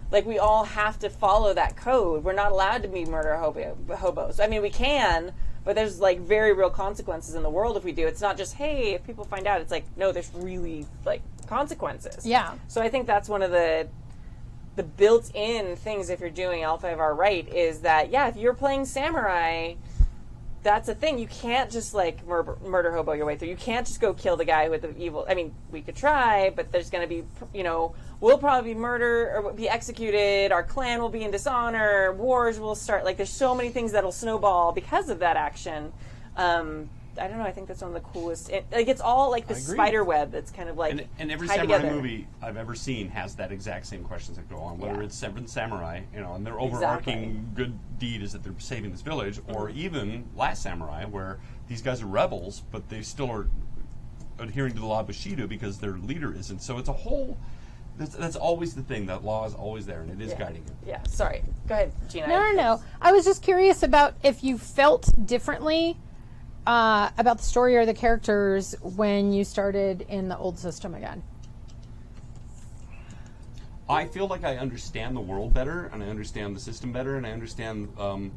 Like, we all have to follow that code. We're not allowed to be murder hobos. I mean, we can, but there's, like, very real consequences in the world if we do. It's not just, hey, if people find out. It's like, no, there's really, like, consequences. Yeah. So I think that's one of the built-in things if you're doing L5R right is that, yeah, if you're playing Samurai, that's a thing. You can't just, like, murder hobo your way through. You can't just go kill the guy with the evil... I mean, we could try, but there's going to be, we'll probably be murdered or be executed. Our clan will be in dishonor. Wars will start. Like, there's so many things that'll snowball because of that action. I don't know. I think that's one of the coolest. It's all like the spider web that's kind of like and every tied samurai together. movie I've ever seen has that exact same questions that go on. Whether it's Seven Samurai, and their overarching good deed is that they're saving this village, or even Last Samurai, where these guys are rebels, but they still are adhering to the law of Bushido because their leader isn't. So it's a whole. That's always the thing. That law is always there, and it is guiding you. Yeah. Sorry. Go ahead, Gina. No. I was just curious about if you felt differently about the story or the characters when you started in the old system again. I feel like I understand the world better, and I understand the system better, and I understand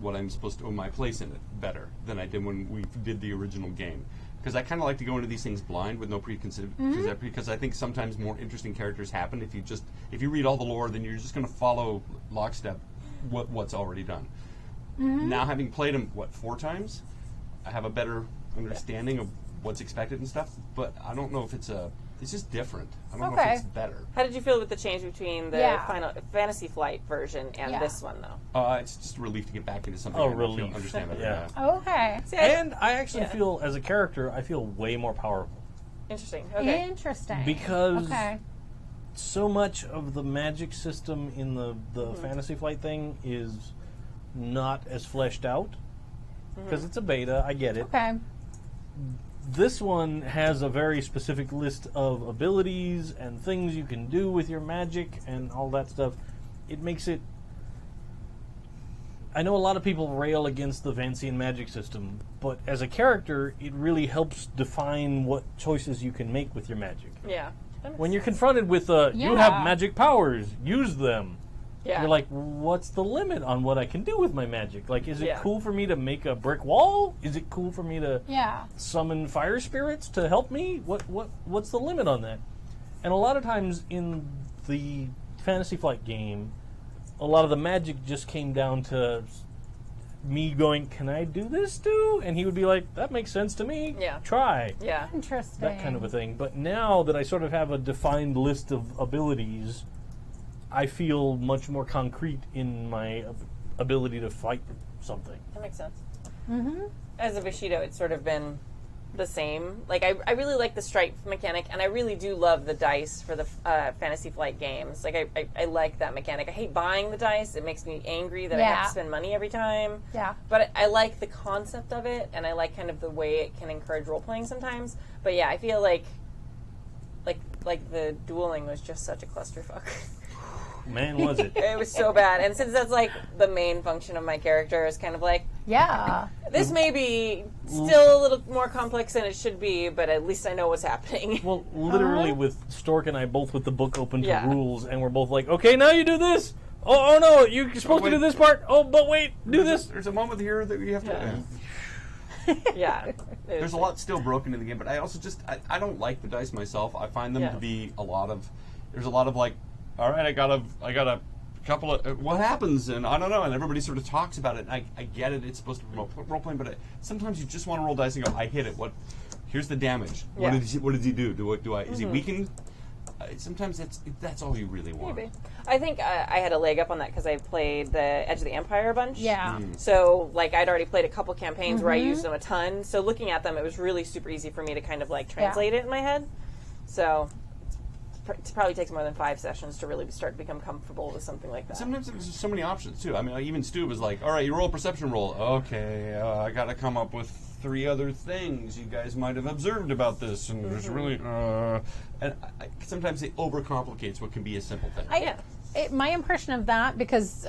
what I'm supposed to, my place in it better than I did when we did the original game. Because I kind of like to go into these things blind with no preconceived, because I think sometimes more interesting characters happen if you read all the lore, then you're just going to follow lockstep what's already done. Now, having played them 4 times, I have a better understanding of what's expected and stuff. But I don't know if it's just different. I don't know if it's better. How did you feel with the change between the Final Fantasy Flight version and this one, though? It's just a relief to get back into something. Relief. Understand better. Yeah. Okay. See, and I actually feel, as a character, I feel way more powerful. Interesting. Okay. Interesting. Because so much of the magic system in the Fantasy Flight thing is not as fleshed out. Because it's a beta, I get it. Okay. This one has a very specific list of abilities and things you can do with your magic and all that stuff. It makes it... I know a lot of people rail against the Vancian magic system, but as a character, it really helps define what choices you can make with your magic. Yeah. When you're confronted with, you have magic powers, use them. Yeah. You're like, what's the limit on what I can do with my magic? Like, is it Yeah. cool for me to make a brick wall? Is it cool for me to Yeah. summon fire spirits to help me? What's the limit on that? And a lot of times in the Fantasy Flight game, a lot of the magic just came down to me going, can I do this too? And he would be like, that makes sense to me. Yeah. Try. Yeah. Interesting. That kind of a thing. But now that I sort of have a defined list of abilities, I feel much more concrete in my ability to fight something. That makes sense. Mm-hmm. As a Bushido, it's sort of been the same. Like, I really like the stripe mechanic, and I really do love the dice for the Fantasy Flight games. Like, I like that mechanic. I hate buying the dice. It makes me angry that I have to spend money every time. Yeah. But I like the concept of it, and I like kind of the way it can encourage role-playing sometimes. But yeah, I feel like the dueling was just such a clusterfuck. Man, was it. It was so bad. And since that's like the main function of my character is kind of like, Yeah. this may be still a little more complex than it should be, but at least I know what's happening. Well, literally with Stork and I both with the book open to Yeah. rules, and we're both like, okay, now you do this. Oh no, you're supposed to do this part. Oh, but wait, do this. There's a moment here that you have to... Yeah. There's a lot still broken in the game, but I also I don't like the dice myself. I find them to be there's a lot of like, all right, I got a couple of, what happens, and I don't know, and everybody sort of talks about it, and I get it, it's supposed to promote role-playing, but sometimes you just want to roll dice and go, I hit it, here's the damage. Yeah. What did he do? Is he weakened? Sometimes that's all you really want. Maybe. I think I had a leg up on that because I played the Edge of the Empire a bunch. Yeah. So, like, I'd already played a couple campaigns where I used them a ton. So, looking at them, it was really super easy for me to kind of, like, translate it in my head. So, it probably takes more than 5 sessions to really start to become comfortable with something like that. Sometimes there's just so many options, too. I mean, like, even Stu was like, all right, you roll a perception roll. Okay, I got to come up with 3 other things you guys might have observed about this. And there's really... and sometimes it overcomplicates what can be a simple thing. My impression of that, because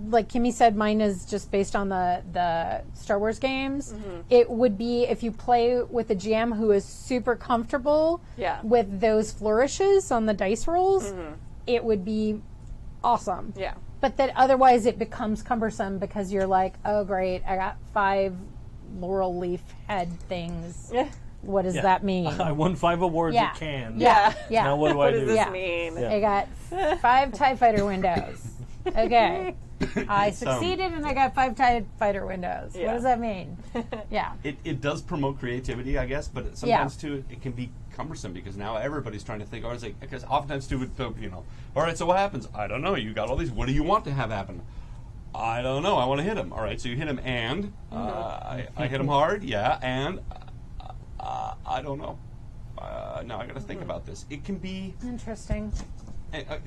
like Kimmy said, mine is just based on the Star Wars games. It would be if you play with a GM who is super comfortable with those flourishes on the dice rolls, it would be awesome. Yeah. But that otherwise it becomes cumbersome because you're like, oh great, I got 5 laurel leaf head things. Yeah. What does that mean? I won 5 awards at Cannes. Yeah. Now what do I do? What does this mean? I got 5 TIE Fighter windows. Okay. I succeeded and I got 5 TIE Fighter windows. Yeah. What does that mean? Yeah. It does promote creativity, I guess, but sometimes, too, it can be cumbersome because now everybody's trying to think, because oftentimes, too, all right, so what happens? I don't know. You got all these. What do you want to have happen? I don't know. I want to hit him. All right, so you hit him and I hit him hard. Yeah, and... I don't know. Now I got to think about this. It can be interesting.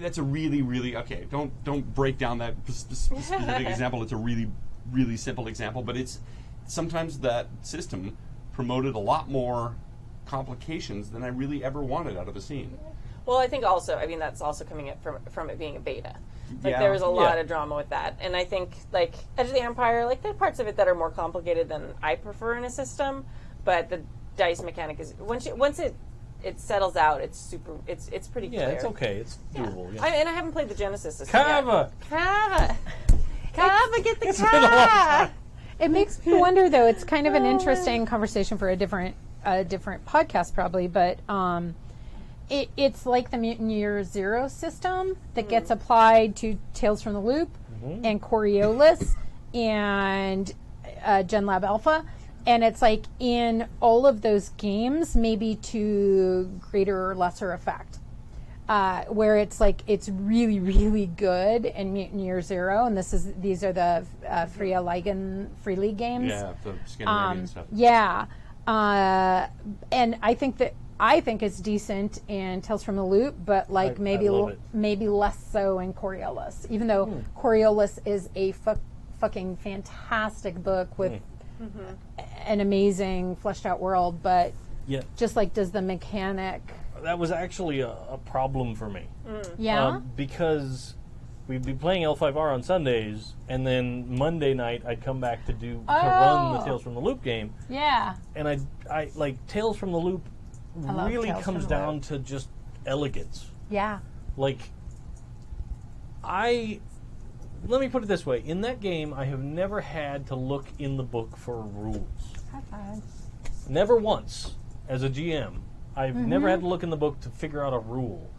That's a really, really okay. Don't break down that specific example. It's a really, really simple example, but it's sometimes that system promoted a lot more complications than I really ever wanted out of a scene. Well, I think also, that's also coming from it being a beta. Like, there was a lot of drama with that. And I think, like, Edge of the Empire, like, there are parts of it that are more complicated than I prefer in a system, but the dice mechanic is, once it settles out, it's pretty clear. Yeah, it's okay. It's doable. Yeah. And I haven't played the Genesis system Kava! yet. Kava, get the It's been a long time. It makes me wonder, though. It's kind of an interesting conversation for a different podcast, probably. But it's like the Mutant Year Zero system that gets applied to Tales from the Loop and Coriolis and Gen Lab Alpha. And it's like in all of those games, maybe to greater or lesser effect. Where it's like it's really, really good in Mutant Year Zero, and these are the Free League games. Yeah, the Scandinavian stuff. Yeah, and I think it's decent in Tales from the Loop, but like maybe less so in Coriolis. Even though Coriolis is a fucking fantastic book with an amazing fleshed out world, but just like does the mechanic. That was actually a problem for me. Yeah? Because we'd be playing L5R on Sundays, and then Monday night I'd come back to run the Tales from the Loop game. Yeah. And I like Tales from the Loop really Tales comes from the down Loop. to just elegance. Yeah. Like, let me put it this way. In that game, I have never had to look in the book for rules. High five. Never once, as a GM. I've never had to look in the book to figure out a rule.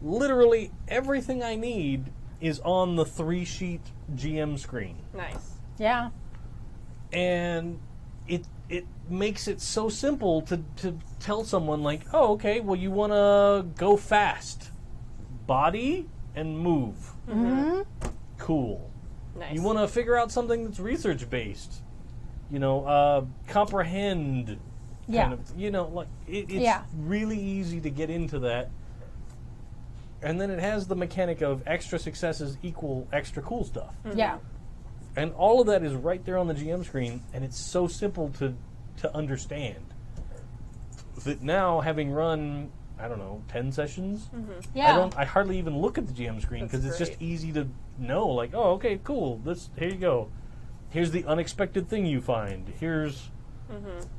Literally everything I need is on the 3-sheet GM screen. Nice. Yeah. And it makes it so simple to tell someone, like, oh, okay, well, you want to go fast. Body and move. Mm-hmm. Cool. Nice. You want to figure out something that's research-based. Comprehend. Yeah. Kind of, like, it's really easy to get into that. And then it has the mechanic of extra successes equal extra cool stuff. Yeah. And all of that is right there on the GM screen, and it's so simple to understand. That now, having run, 10 sessions, Yeah. I hardly even look at the GM screen because it's just easy to know, like, oh, okay, cool, here you go. Here's the unexpected thing you find. Here's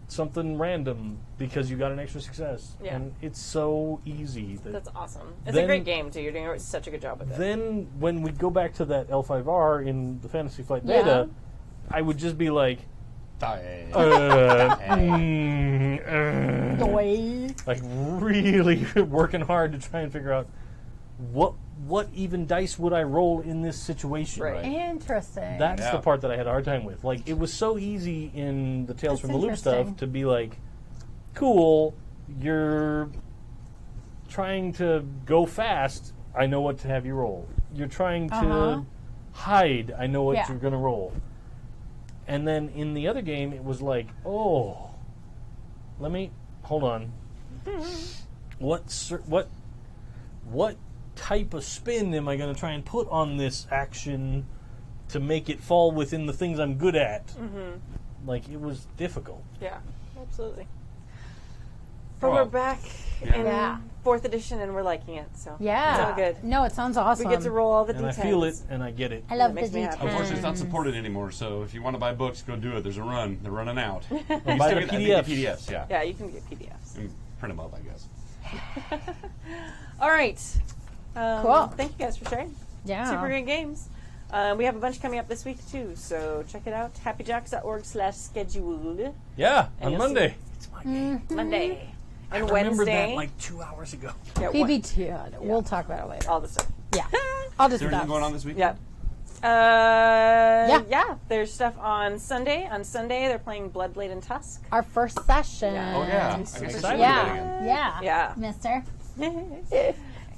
something random because you got an extra success. Yeah. And it's so easy. That's awesome. It's Then- a great game, too. You're doing such a good job with it. Then, when we go back to that L5R in the Fantasy Flight Yeah. beta, I would just be like, like really working hard to try and figure out what even dice would I roll in this situation. Right. Interesting. That's the part that I had a hard time with. Like, it was so easy in the Tales That's from the Loop stuff interesting. to be like, cool, you're trying to go fast, I know what to have you roll. You're trying to hide, I know what Yeah. you're going to roll. And then in the other game, it was like, hold on. What type of spin am I going to try and put on this action to make it fall within the things I'm good at? Like, it was difficult. Yeah, absolutely. But we're back in Yeah. 4th edition, and we're liking it. So Yeah. it's all good. No, it sounds awesome. We get to roll all the And D10s. I feel it, and I get it. I love makes the me happy. D10. Unfortunately, it's not supported anymore, so if you want to buy books, go do it. There's a run. They're running out. You Buy still the get- I think PDFs. the PDFs, yeah. Yeah, you can get PDFs. And print them up, I guess. All right. Cool. Thank you guys for sharing. Yeah. Super great games. We have a bunch coming up this week, too, so check it out. happyjacks.org/schedule. Yeah, And on you'll Monday. It's my game. Monday. And I remember Wednesday. that like 2 hours ago. Yeah, PBT. We'll talk about it later. all the stuff. Yeah. I'll just Is there anything going on this week? Yeah. Yeah. There's stuff on Sunday. On Sunday, they're playing Bloodblade and Tusk. Our first session. Oh, yeah. I guess I should do that Yeah. again. Yeah. Yeah. Mister.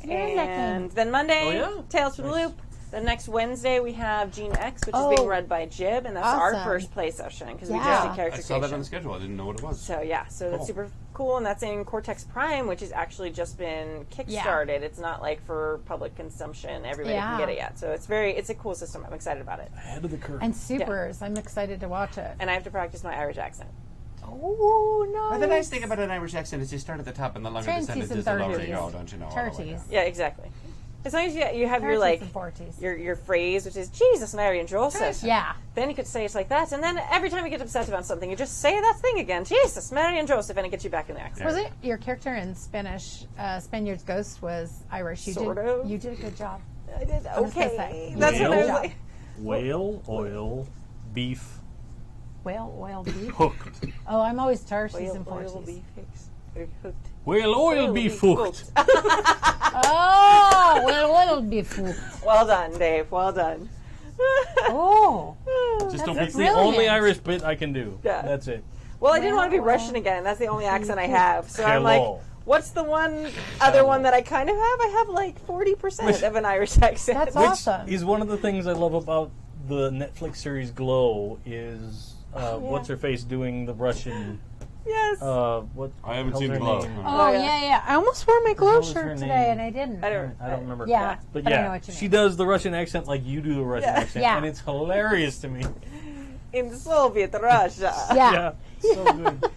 And then Monday, Oh, yeah? Tales from the Loop. The next Wednesday, we have Gene X, which is being read by Jib, and that's our Awesome. first play session because we Yeah. just did I character saw that on creation. the schedule. I didn't know what it was. So that's super cool, and that's in Cortex Prime, which has actually just been kickstarted. It's not like for public consumption; everybody can Yeah. get it yet. So it's a cool system. I'm excited about it, Ahead of the curve. And supers. I'm excited to watch it. and I have to practice my Irish accent. Oh, no. Well, the nice thing about an Irish accent is you start at the top and the longer the Twenties sentence and is, the lower you thirties. go, don't you know? Thirties. Yeah, exactly. As long as you have your 30s like and 40s. your phrase, which is Jesus, Mary, and Joseph. Yeah. Then you could say it like that, and then every time you get upset about something, you just say that thing again, Jesus, Mary, and Joseph, and it gets you back in the accent. Was it your character in Spanish? Spaniard's Ghost was Irish. You Sort did. of. You did a good job. I did I'm just gonna okay. say. That's what I was Whale? like. Whale, oil, beef, Whale, oil, beef. hooked. Oh, I'm always 30s Oil, and 40s. oil, beef, hicks, or hooked. Whale, oil, beef, hooked. Oh, well, oil, beef. Well done, Dave. Well done. Oh. Just don't That's It's be the only brilliant. Irish bit I can do. Yeah. That's it. Well, I didn't Well, want to be well. Russian again. That's the only accent I have. So I'm like, Hello. what's the one other one that I kind of have? I have like 40% of an Irish accent. That's Which awesome. is one of the things I love about the Netflix series Glow is what's her face doing the Russian. Yes. What? I haven't hell's seen her Glow. name? Oh, yeah. I almost wore my glow hell is her shirt today, name? and I didn't. I don't remember. Yeah, But but I know yeah, what you she mean. does the Russian accent like you do the Russian Yeah. accent, Yeah. and it's hilarious to me. In Soviet Russia. Yeah. So good.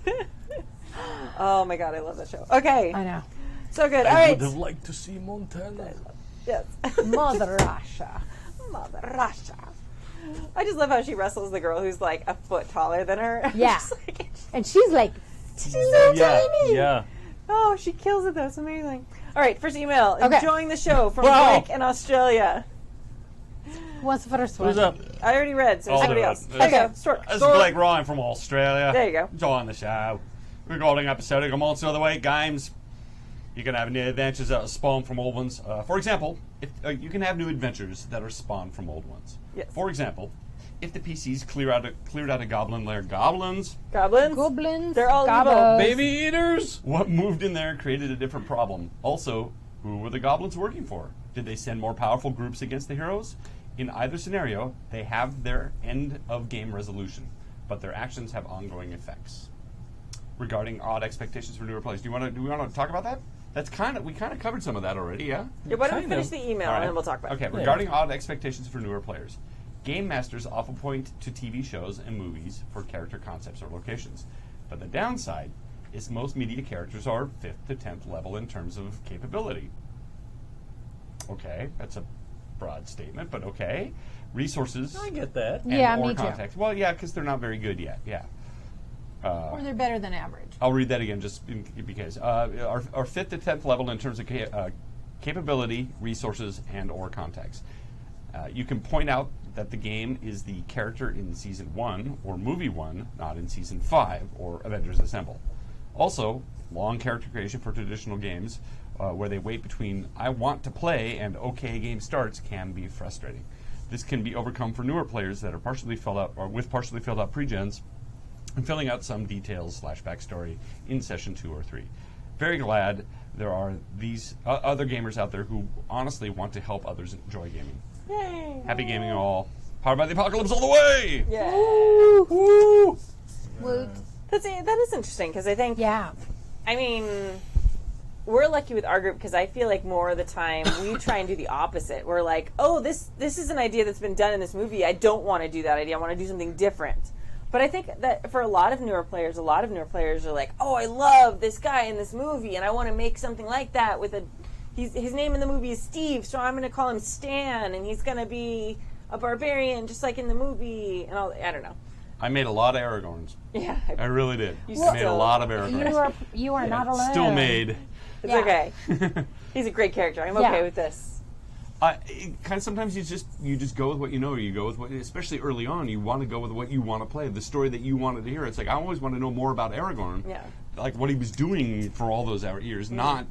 Oh my god, I love that show. Okay. I know. So good. All I right. would have liked to see Montana. Yes. Mother Russia. Mother Russia. I just love how she wrestles the girl who's like a foot taller than her. I'm Yeah. just like, And she's like, she's so Yeah, tiny. yeah. Oh, she kills it though. It's amazing. All right, first email. Okay. Enjoying the show from Wow. Blake in Australia. What's the first one? Who's up? I already read, so I'll somebody do it. else. There you go. Stork. This is Blake Ryan from Australia. There you go. Join the show. Recording Episodic a monster of the week games. You can have new adventures that are spawned from old ones. For example, if you can have new adventures that are spawned from old ones. Yes. For example, if the PCs cleared out a goblin lair, goblins, Goblins? Goblins. They're all evil. gobos. Baby eaters. what moved in there created a different problem. Also, who were the goblins working for? Did they send more powerful groups against the heroes? In either scenario, they have their end of game resolution, but their actions have ongoing effects. Regarding odd expectations for newer players, do we want to talk about that? We kind of covered some of that already, yeah? Yeah, why don't we Kind finish of. the email All right. and then we'll talk about Okay, it. regarding odd expectations for newer players. Game masters often point to TV shows and movies for character concepts or locations. But the downside is most media characters are 5th to 10th level in terms of capability. Okay, that's a broad statement, but okay. Resources I get that. and Yeah, or me too. context. Well, yeah, because they're not very good yet, yeah. Or they're better than average. I'll read that again just because. Are 5th to 10th level in terms of capability, resources, and or context. You can point out that the game is the character in Season 1 or Movie 1, not in Season 5 or Avengers Assemble. Also, long character creation for traditional games where they wait between I want to play and okay game starts can be frustrating. This can be overcome for newer players that are partially filled out or with partially filled out pre-gens and filling out some details / backstory in session 2 or 3. Very glad there are these other gamers out there who honestly want to help others enjoy gaming. Yay. Happy gaming all. Powered by the apocalypse all the way! Yeah. Woot. That is interesting because I think, Yeah. I mean, we're lucky with our group because I feel like more of the time we try and do the opposite. We're like, oh, this is an idea that's been done in this movie. I don't want to do that idea. I want to do something different. But I think that for a lot of newer players are like, oh, I love this guy in this movie, and I want to make something like that with his name in the movie is Steve, so I'm going to call him Stan, and he's going to be a barbarian just like in the movie, and all. I don't know. I made a lot of Aragorns. Yeah, I really did. You I made a still- lot of Aragorns. You are not alone. Still made. it's Yeah. okay. He's a great character. I'm Yeah. okay with this. Kind of sometimes you just go with what you know. Or you go with what, especially early on, you want to go with what you want to play, the story that you wanted to hear. It's like I always want to know more about Aragorn, Yeah. like what he was doing for all those years. Not,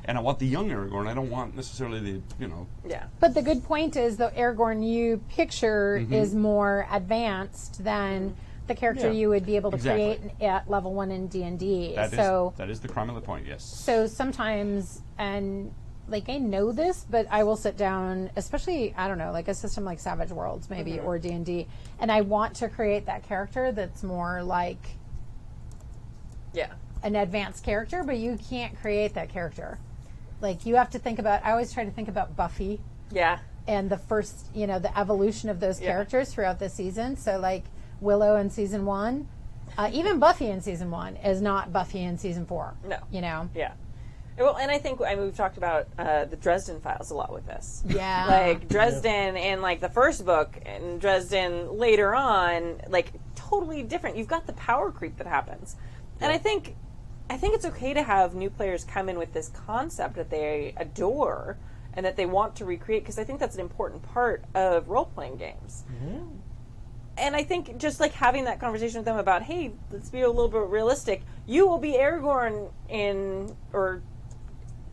and I want the young Aragorn. I don't want necessarily the Yeah. But the good point is, the Aragorn you picture is more advanced than the character Yeah. you would be able to Exactly. create at level 1 in D&D. That So is the crime of the point. Yes. So sometimes, and like I know this, but I will sit down, especially, I don't know, like a system like Savage Worlds maybe, or D&D, and I want to create that character that's more like Yeah. an advanced character, but you can't create that character. Like you have to think about, I always try to think about Buffy Yeah. and the first, the evolution of those Yeah. characters throughout the season. So like Willow in season 1, even Buffy in season 1 is not Buffy in season 4. No. Yeah. Well, and I think we've talked about the Dresden Files a lot with this. Yeah. Like Dresden in like the first book and Dresden later on, like totally different. You've got the power creep that happens. And I think it's okay to have new players come in with this concept that they adore and that they want to recreate, because I think that's an important part of role-playing games. And I think just like having that conversation with them about, hey, let's be a little bit realistic. You will be Aragorn or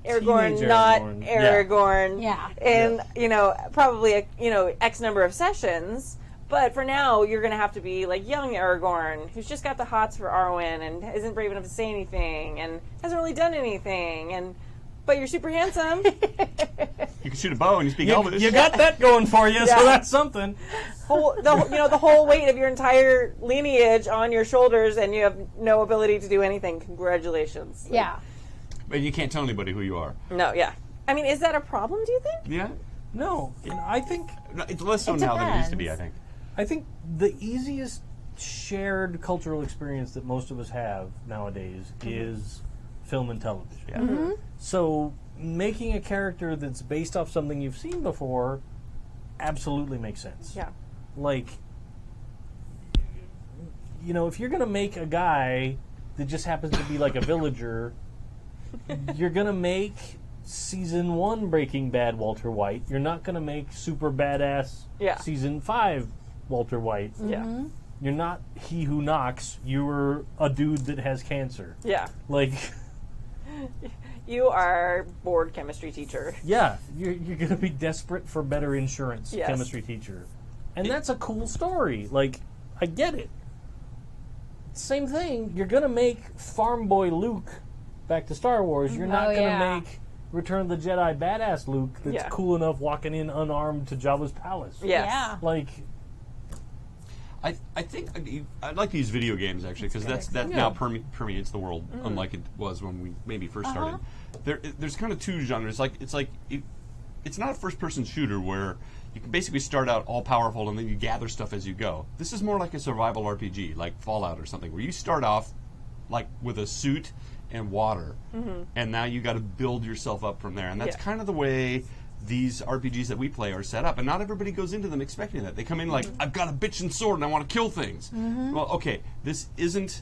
Aragorn, Teenage not Aragorn. Aragorn. Yeah. And probably X number of sessions. But for now, you're going to have to be like young Aragorn, who's just got the hots for Arwen and isn't brave enough to say anything and hasn't really done anything. But you're super handsome. You can shoot a bow and you speak Elvish. You got that going for you, so that's something. The whole weight of your entire lineage on your shoulders, and you have no ability to do anything. Congratulations. Yeah. But you can't tell anybody who you are. No, yeah. I mean, is that a problem, do you think? Yeah. No, and I think No, it's less so now than it used to be. I think. the easiest shared cultural experience that most of us have nowadays is film and television. Yeah. So making a character that's based off something you've seen before absolutely makes sense. Yeah. Like, if you're going to make a guy that just happens to be like a villager, you're going to make season 1 Breaking Bad Walter White. You're not going to make super badass season 5 Walter White. Yeah. You're not He Who Knocks. You're a dude that has cancer. Yeah. Like, You are bored chemistry teacher. yeah, you're going to be desperate for better insurance, Yes. chemistry teacher. And that's a cool story. Like, I get it. Same thing. You're going to make Farm Boy Luke back to Star Wars. You're not going to make Return of the Jedi badass Luke that's cool enough walking in unarmed to Jabba's palace. Yes. Yeah. Like, I think I'd like to use video games actually because that now permeates the world, unlike it was when we maybe first started. There's kind of two genres. It's not a first-person shooter where you can basically start out all powerful and then you gather stuff as you go. This is more like a survival RPG, like Fallout or something, where you start off like with a suit and water, and now you got to build yourself up from there. And that's kind of the way these RPGs that we play are set up, and not everybody goes into them expecting that. They come in like, I've got a bitchin' sword and I want to kill things. Well, okay, this isn't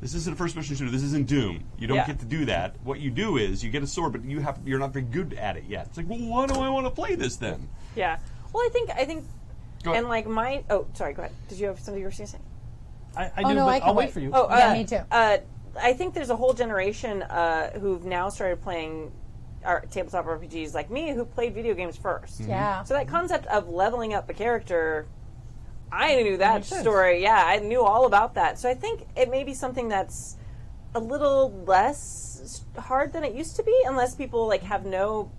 a first-person shooter. This isn't Doom. You don't get to do that. What you do is you get a sword, but you're not very good at it yet. It's like, well, why do I want to play this then? Yeah. Well, I think, Go ahead. and like my. Oh, sorry. Go ahead. Did you have something you were going to say? I Oh, do, no, but I can I'll wait wait. for you. Oh, Yeah, me too. I think there's a whole generation who've now started playing tabletop RPGs like me, who played video games first. Yeah. So that concept of leveling up a character, I knew that makes sense. story. Yeah, I knew all about that. So I think it may be something that's a little less hard than it used to be, unless people like have no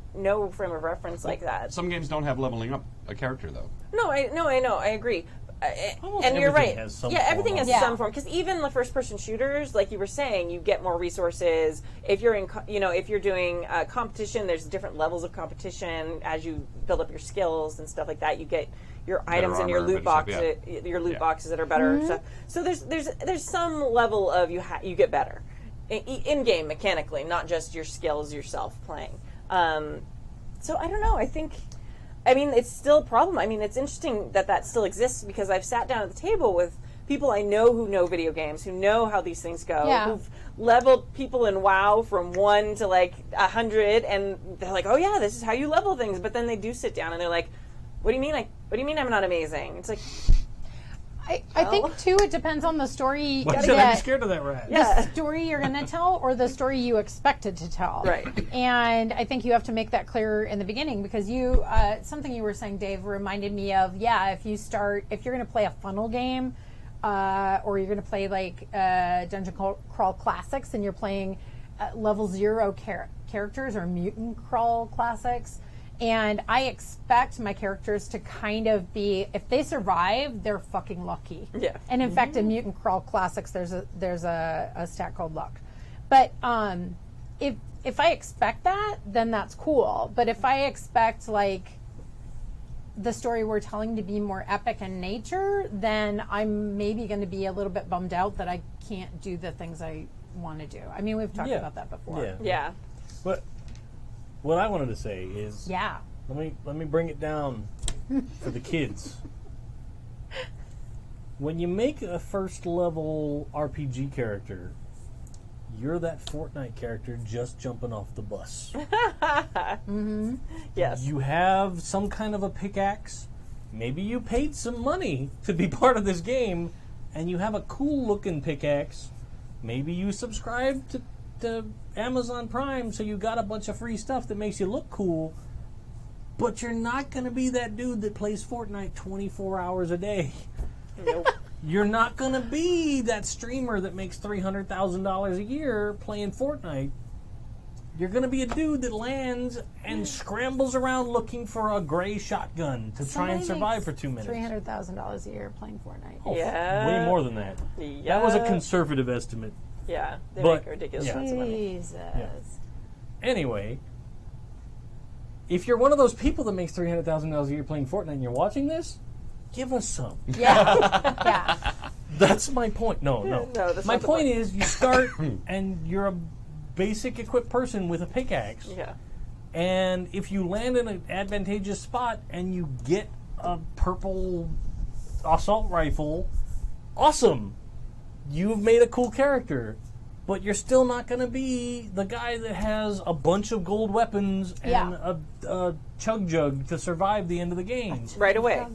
frame of reference like that. Some games don't have leveling up a character though. No, I know, I agree. Almost And you're everything right. has some Yeah, everything form has of- Yeah. some form. Because even the first-person shooters, like you were saying, you get more resources. If you're in, if you're doing competition, there's different levels of competition as you build up your skills and stuff like that. You get your items and your armor, loot better stuff, boxes, your loot boxes that are better. So there's some level of you get better in game mechanically, not just your skills yourself playing. So I don't know. I mean, it's still a problem. I mean, it's interesting that still exists because I've sat down at the table with people I know who know video games, who know how these things go, Yeah. who've leveled people in WoW from 1 to like 100, and they're like, "Oh yeah, this is how you level things." But then they do sit down and they're like, "What do you mean? What do you mean I'm not amazing?" It's like, I think too it depends on the story. Why that- should I be scared of that rat? yeah, the story you're going to tell or the story you expected to tell. Right. And I think you have to make that clear in the beginning because something you were saying, Dave, reminded me of, if you're going to play a funnel game or you're going to play like Dungeon Crawl Classics and you're playing level 0 characters or Mutant Crawl Classics, and I expect my characters to kind of be, if they survive, they're fucking lucky. Yeah. And in fact, in Mutant Crawl Classics, there's a stat called luck. But if I expect that, then that's cool. But if I expect like the story we're telling to be more epic in nature, then I'm maybe going to be a little bit bummed out that I can't do the things I want to do. I mean, we've talked about that before. yeah, But what I wanted to say is, Yeah. let me bring it down for the kids. When you make a first level RPG character, you're that Fortnite character just jumping off the bus. yes, You have some kind of a pickaxe. Maybe you paid some money to be part of this game, and you have a cool looking pickaxe. Maybe you subscribe to Amazon Prime, so you got a bunch of free stuff that makes you look cool. But you're not going to be that dude that plays Fortnite 24 hours a day. nope. You're not going to be that streamer that makes $300,000 a year playing Fortnite. You're going to be a dude that lands and scrambles around looking for a gray shotgun to try and survive for 2 minutes. $300,000 a year playing Fortnite. Oh, Yeah. way more than that. Yeah. That was a conservative estimate. Yeah, they But- make ridiculous yeah. amounts of money. Jesus. Anyway, if you're one of those people that makes $300,000 a year playing Fortnite and you're watching this, give us some. Yeah. Yeah. That's my point. No. No, that's My not the point point. is, you start and you're a basic equipped person with a pickaxe. Yeah, And if you land in an advantageous spot and you get a purple assault rifle, awesome. You've made a cool character. but you're still not going to be the guy that has a bunch of gold weapons and a chug jug to survive the end of the game. Right away.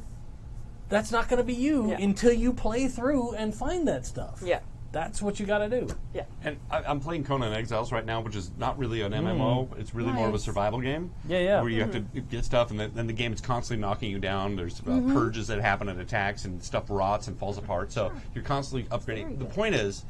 That's not going to be you until you play through and find that stuff. Yeah. That's what you got to do. Yeah. And I'm playing Conan Exiles right now, which is not really an MMO. It's really more of a survival game. Yeah. Where you have to get stuff, and then the game is constantly knocking you down. There's purges that happen and attacks, and stuff rots and falls apart. So you're constantly upgrading. The point is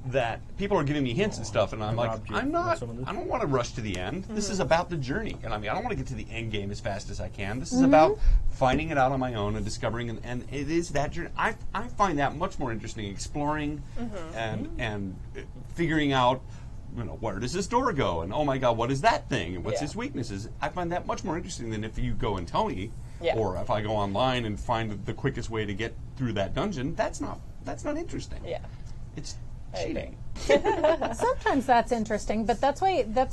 that people are giving me hints and stuff, and I'm like, I don't want to rush to the end. This is about the journey. And I mean, I don't want to get to the end game as fast as I can. This is about finding it out on my own and discovering, and it is that journey. I find that much more interesting, exploring and figuring out, where does this door go? And oh my God, what is that thing? And what's its weaknesses? I find that much more interesting than if you go and tell me, or if I go online and find the quickest way to get through that dungeon. That's not interesting. Yeah. It's cheating. Sometimes that's interesting, but that's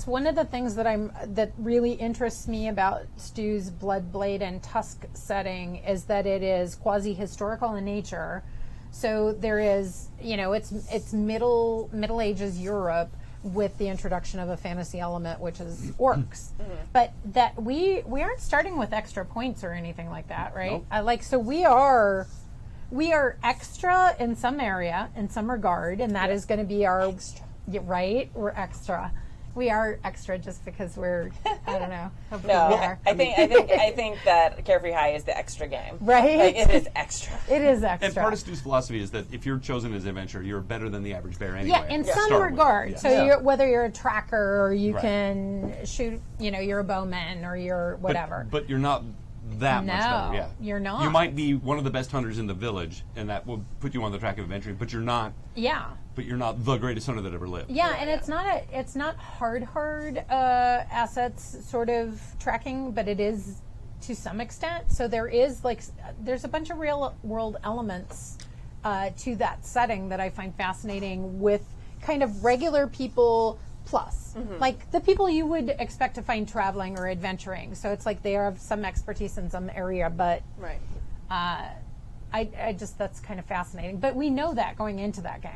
one of the things that really interests me about Stu's Bloodblade and Tusk setting is that it is quasi-historical in nature. So there is, it's Middle Ages Europe with the introduction of a fantasy element, which is orcs. But that we aren't starting with extra points or anything like that, right? Nope. So we are extra in some area, in some regard, and that is going to be our extra. Right? We're extra. We are extra just because we're, I don't know. No, I think that Carefree High is the extra game. Right? Like, it is extra. It is extra. And part of Stu's philosophy is that if you're chosen as an adventurer, you're better than the average bear anyway. Yeah, in some regard. So whether you're a tracker or you can shoot, you're a bowman or you're whatever. But you're not that much better. Yeah, you're not. You might be one of the best hunters in the village, and that will put you on the track of adventuring. But you're not. Yeah. But you're not the greatest hunter that ever lived. Yeah, and it's not hard assets sort of tracking, but it is to some extent. So there's a bunch of real world elements to that setting that I find fascinating with kind of regular people plus. Like the people you would expect to find traveling or adventuring. So it's like they have some expertise in some area, but I just, that's kind of fascinating. But we know that going into that game.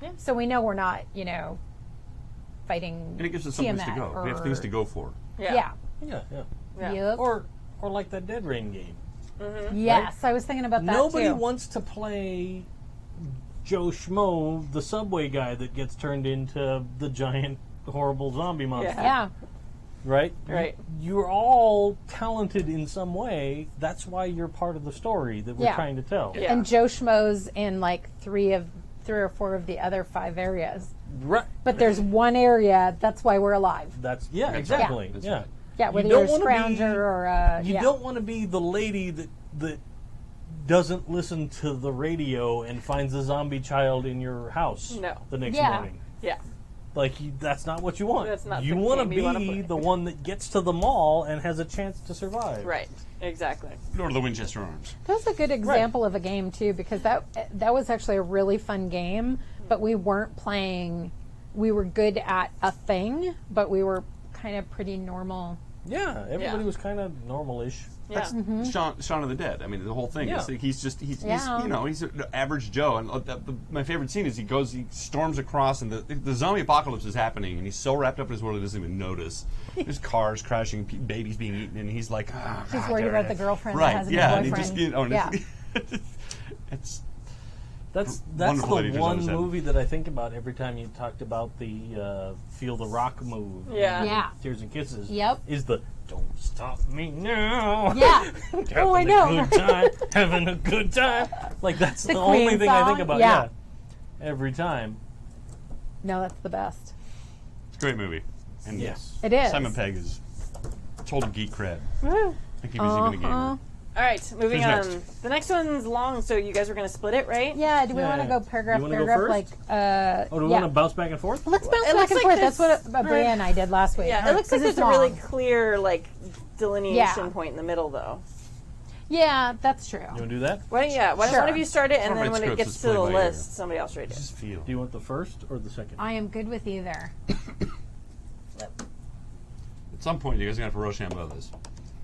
Yeah. So we know we're not, fighting. And it gives us some place to go. We have things to go for. Yeah. Yep. Or like that Dead Rain game. Yes, right? I was thinking about that Nobody too. wants to play Joe Schmo, the subway guy that gets turned into the giant, horrible zombie monster. Yeah. Right? Right. You're all talented in some way. That's why you're part of the story that we're trying to tell. Yeah. And Joe Schmo's in like three or four of the other 5 areas. Right. But there's one area, that's why we're alive. That's exactly. That's Yeah. right. Yeah, whether you're a scrounger or you don't want to be the lady that doesn't listen to the radio and finds a zombie child in your house the next morning. Yeah. Like, that's not what you want. That's not you the want to game you wanna play. be the one that gets to the mall and has a chance to survive. Right. Exactly. Go to the Winchester Arms. That's a good example of a game too, because that was actually a really fun game, but we weren't playing. We were good at a thing, but we were kind of pretty normal. Yeah, everybody was kind of normal-ish. Yeah. That's Shaun of the Dead. I mean, the whole thing is like he's he's an average Joe. And my favorite scene is he storms across, and the zombie apocalypse is happening, and he's so wrapped up in his world he doesn't even notice. There's cars crashing, babies being eaten, and he's like, he's worried about the girlfriend right? that has a And boyfriend. he just it's. That's wonderful the that he just one understood. movie that I think about every time you talked about the Feel the Rock move. Yeah. Tears and Kisses. Yep. Is the Don't Stop Me Now. Yeah. Oh, I know. Having a good time. Like, that's the The only Queen thing I think song? about. Yeah. Every time. No, that's the best. It's a great movie. And Yes. It is. Simon Pegg is told geek cred. Woo. I think he was even a gamer. All right, moving Who's on. next? The next one's long, so you guys were going to split it, right? Yeah, do we Yeah, want to yeah. go paragraph, You wanna go paragraph? first? Do we want to bounce back and forth? Let's bounce It back looks and like forth. That's this- what Bria and I did last week. Yeah, it looks like 'Cause there's it's a really long. clear, delineation Yeah. point in the middle, though. Yeah, that's true. You want to do that? Why don't Sure. one of you start it, and One of then my when it scripts gets is to the played by ear. list, somebody else read it. Just feel. Do you want the first or the second? I am good with either. At some point, you guys are going to have to Rochambeau this.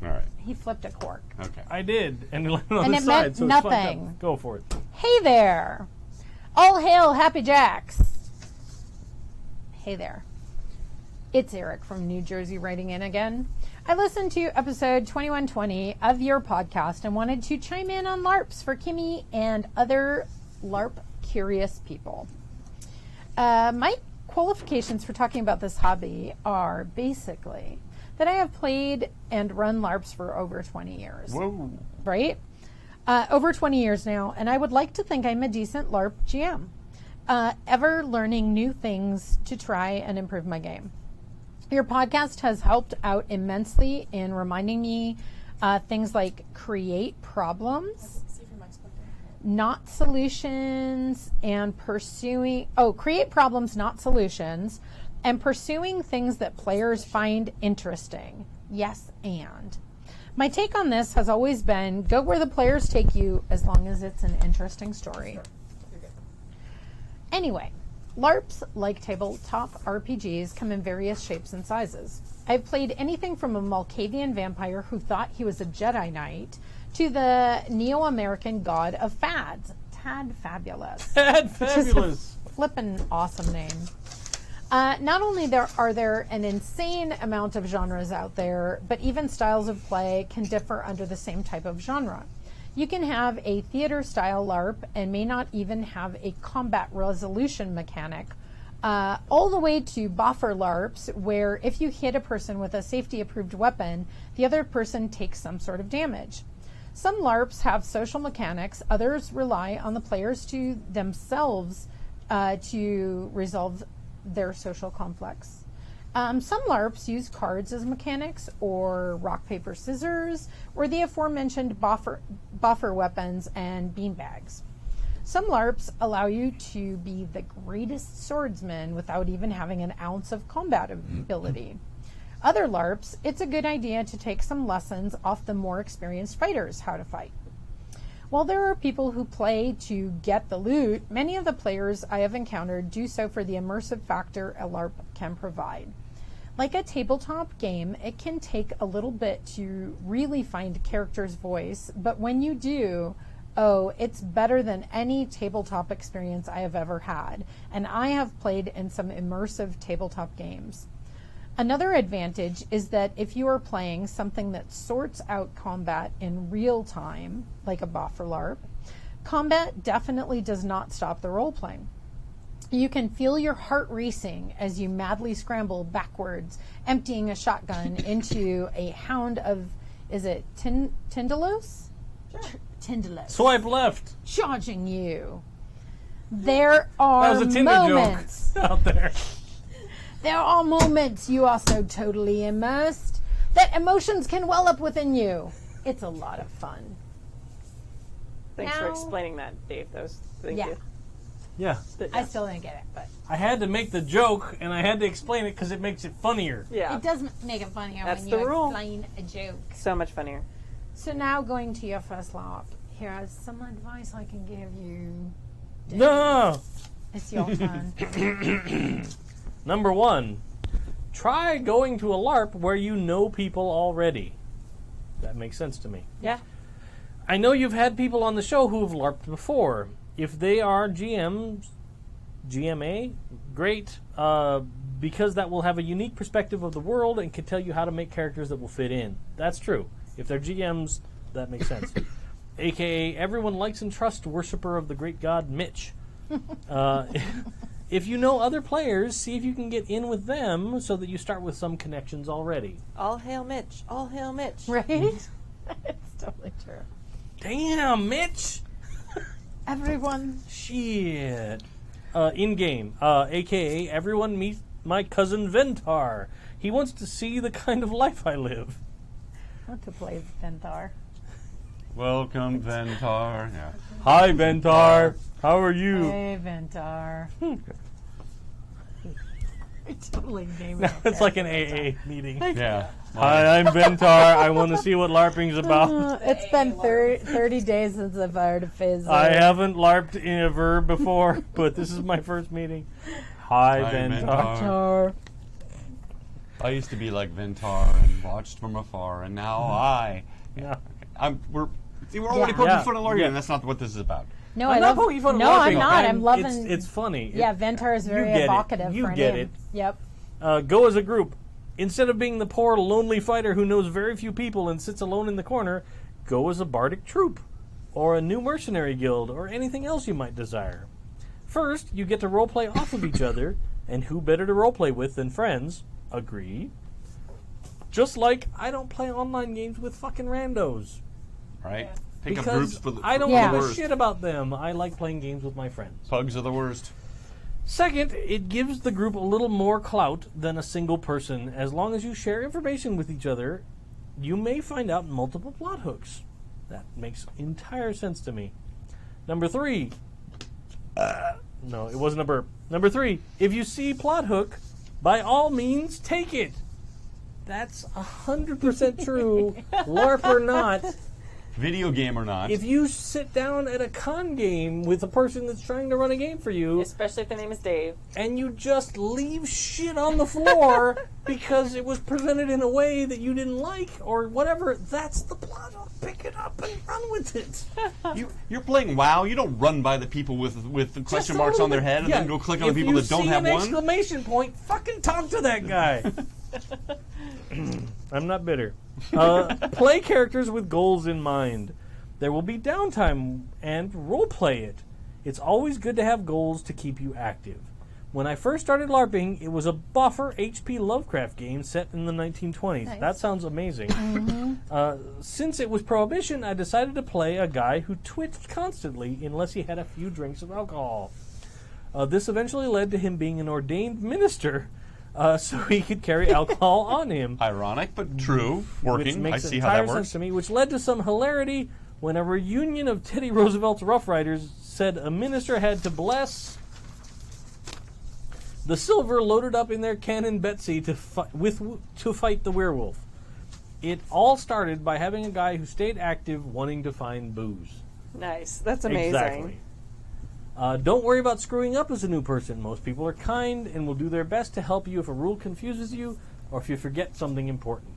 All right. He flipped a cork. Okay. I did, and it landed on And the it side, meant so it's fucked nothing. up. Go for it. Hey there! All hail Happy Jacks! Hey there. It's Eric from New Jersey writing in again. I listened to episode 2120 of your podcast and wanted to chime in on LARPs for Kimmy and other LARP curious people. My qualifications for talking about this hobby are basically that I have played and run LARPs for over 20 years. Whoa. Right? Over 20 years now, and I would like to think I'm a decent LARP GM. Ever learning new things to try and improve my game. Your podcast has helped out immensely in reminding me things like create problems, not solutions, and create problems, not solutions, and pursuing things that players find interesting. Yes, and. My take on this has always been go where the players take you as long as it's an interesting story. Anyway, LARPs, like tabletop RPGs, come in various shapes and sizes. I've played anything from a Malkavian vampire who thought he was a Jedi Knight to the Neo-American god of fads, Tad Fabulous. Tad Fabulous. Flippin' awesome name. Not only are there an insane amount of genres out there, but even styles of play can differ under the same type of genre. You can have a theater-style LARP and may not even have a combat resolution mechanic, all the way to boffer LARPs, where if you hit a person with a safety-approved weapon, the other person takes some sort of damage. Some LARPs have social mechanics, others rely on the players to themselves to resolve their social conflicts. Some LARPs use cards as mechanics, or rock, paper, scissors, or the aforementioned buffer weapons and beanbags. Some LARPs allow you to be the greatest swordsman without even having an ounce of combat ability. Other LARPs, it's a good idea to take some lessons off the more experienced fighters how to fight. While there are people who play to get the loot, many of the players I have encountered do so for the immersive factor a LARP can provide. Like a tabletop game, it can take a little bit to really find a character's voice, but when you do, it's better than any tabletop experience I have ever had, and I have played in some immersive tabletop games. Another advantage is that if you are playing something that sorts out combat in real time, like a buffer LARP, combat definitely does not stop the role-playing. You can feel your heart racing as you madly scramble backwards, emptying a shotgun into a hound of, is it Tindalos? Sure. Tindalos. Swipe left. Charging you. There are That was a Tinder moments joke out there. There are moments you are so totally immersed that emotions can well up within you. It's a lot of fun. Thanks for Now- explaining that, Dave. Thank Yeah. you. Yeah. I still didn't get it, but I had to make the joke, and I had to explain it because it makes it funnier. Yeah. it does make it funnier That's when the you rule. explain a joke. So much funnier. So now going to your first LARP. Here's some advice I can give you. No! It's your turn. Number 1, try going to a LARP where you know people already. That makes sense to me. Yeah. I know you've had people on the show who have LARPed before. If they are GMs, GMA, great, because that will have a unique perspective of the world and can tell you how to make characters that will fit in. That's true. If they're GMs, that makes sense. AKA, everyone likes and trusts worshiper of the great god Mitch. If you know other players, see if you can get in with them so that you start with some connections already. All hail Mitch. All hail Mitch. Right? It's totally true. Damn, Mitch! Everyone. Shit. In-game, a.k.a. everyone meet my cousin Ventar. He wants to see the kind of life I live. I want to play Ventar. Welcome, Ventar. Yeah. Hi, Ventar. How are you? Hey, Ventar. I totally named No, it. it's like an AA meeting. Yeah. Hi, I'm Ventar. I want to see what LARPing's about. It's been 30 days since I've hired a phase. I haven't LARPed ever before, but this is my first meeting. Hi, Hi, Ventar. Ventar. I used to be like Ventar and watched from afar, and now Yeah. we're already Yeah. poking Yeah. fun at Lawyer, Yeah. and that's not what this is about. No, I'm I not love. poking fun at No, I'm LARPing. not. I'm loving. It's funny. Yeah, Ventar is very get it. evocative You for a get name. it. Yep. Go as a group. Instead of being the poor, lonely fighter who knows very few people and sits alone in the corner, go as a bardic troop, or a new mercenary guild, or anything else you might desire. First, you get to roleplay off of each other, and who better to roleplay with than friends? Agree. Just like I don't play online games with fucking randos. Right? Pick up Because groups for the I don't Yeah. give a worst. shit about them. I like playing games with my friends. Pugs are the worst. Second, it gives the group a little more clout than a single person. As long as you share information with each other, you may find out multiple plot hooks. That makes entire sense to me. Number 3. No, it wasn't a burp. Number 3, if you see plot hook, by all means, take it. That's 100% true, LARP or not. Video game or not. If you sit down at a con game with a person that's trying to run a game for you, Especially if the name is Dave. and you just leave shit on the floor because it was presented in a way that you didn't like or whatever, that's the plot. Pick it up and run with it. You're playing WoW. You don't run by the people with the question Just a marks little on their bit- head and yeah, then go click on the people that don't have If you one. see an exclamation point, fucking talk to that guy. I'm not bitter. Play characters with goals in mind. There will be downtime and roleplay it. It's always good to have goals to keep you active. When I first started LARPing, it was a buffer H.P. Lovecraft game set in the 1920s. Nice. That sounds amazing. Since it was Prohibition, I decided to play a guy who twitched constantly unless he had a few drinks of alcohol. This eventually led to him being an ordained minister so he could carry alcohol on him. Ironic, but true. Which Working. makes I see how that entire sense works. to me, which led to some hilarity when a reunion of Teddy Roosevelt's Rough Riders said a minister had to bless the silver loaded up in their cannon Betsy to fight the werewolf. It all started by having a guy who stayed active wanting to find booze. Nice. That's amazing. Exactly. Don't worry about screwing up as a new person. Most people are kind and will do their best to help you if a rule confuses you or if you forget something important.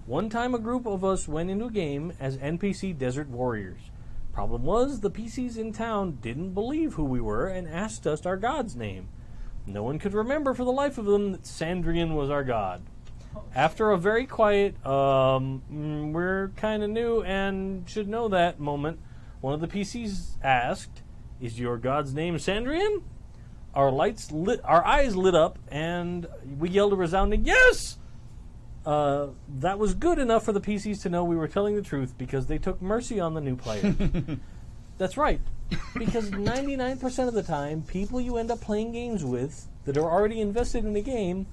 One time a group of us went into a game as NPC Desert Warriors. Problem was, the PCs in town didn't believe who we were and asked us our god's name. No one could remember for the life of them that Sandrian was our god. After a very quiet, we're kind of new and should know that moment, one of the PCs asked, "Is your god's name Sandrian?" Our eyes lit up, and we yelled a resounding "Yes!" That was good enough for the PCs to know we were telling the truth because they took mercy on the new player. That's right, because 99% of the time, people you end up playing games with that are already invested in the game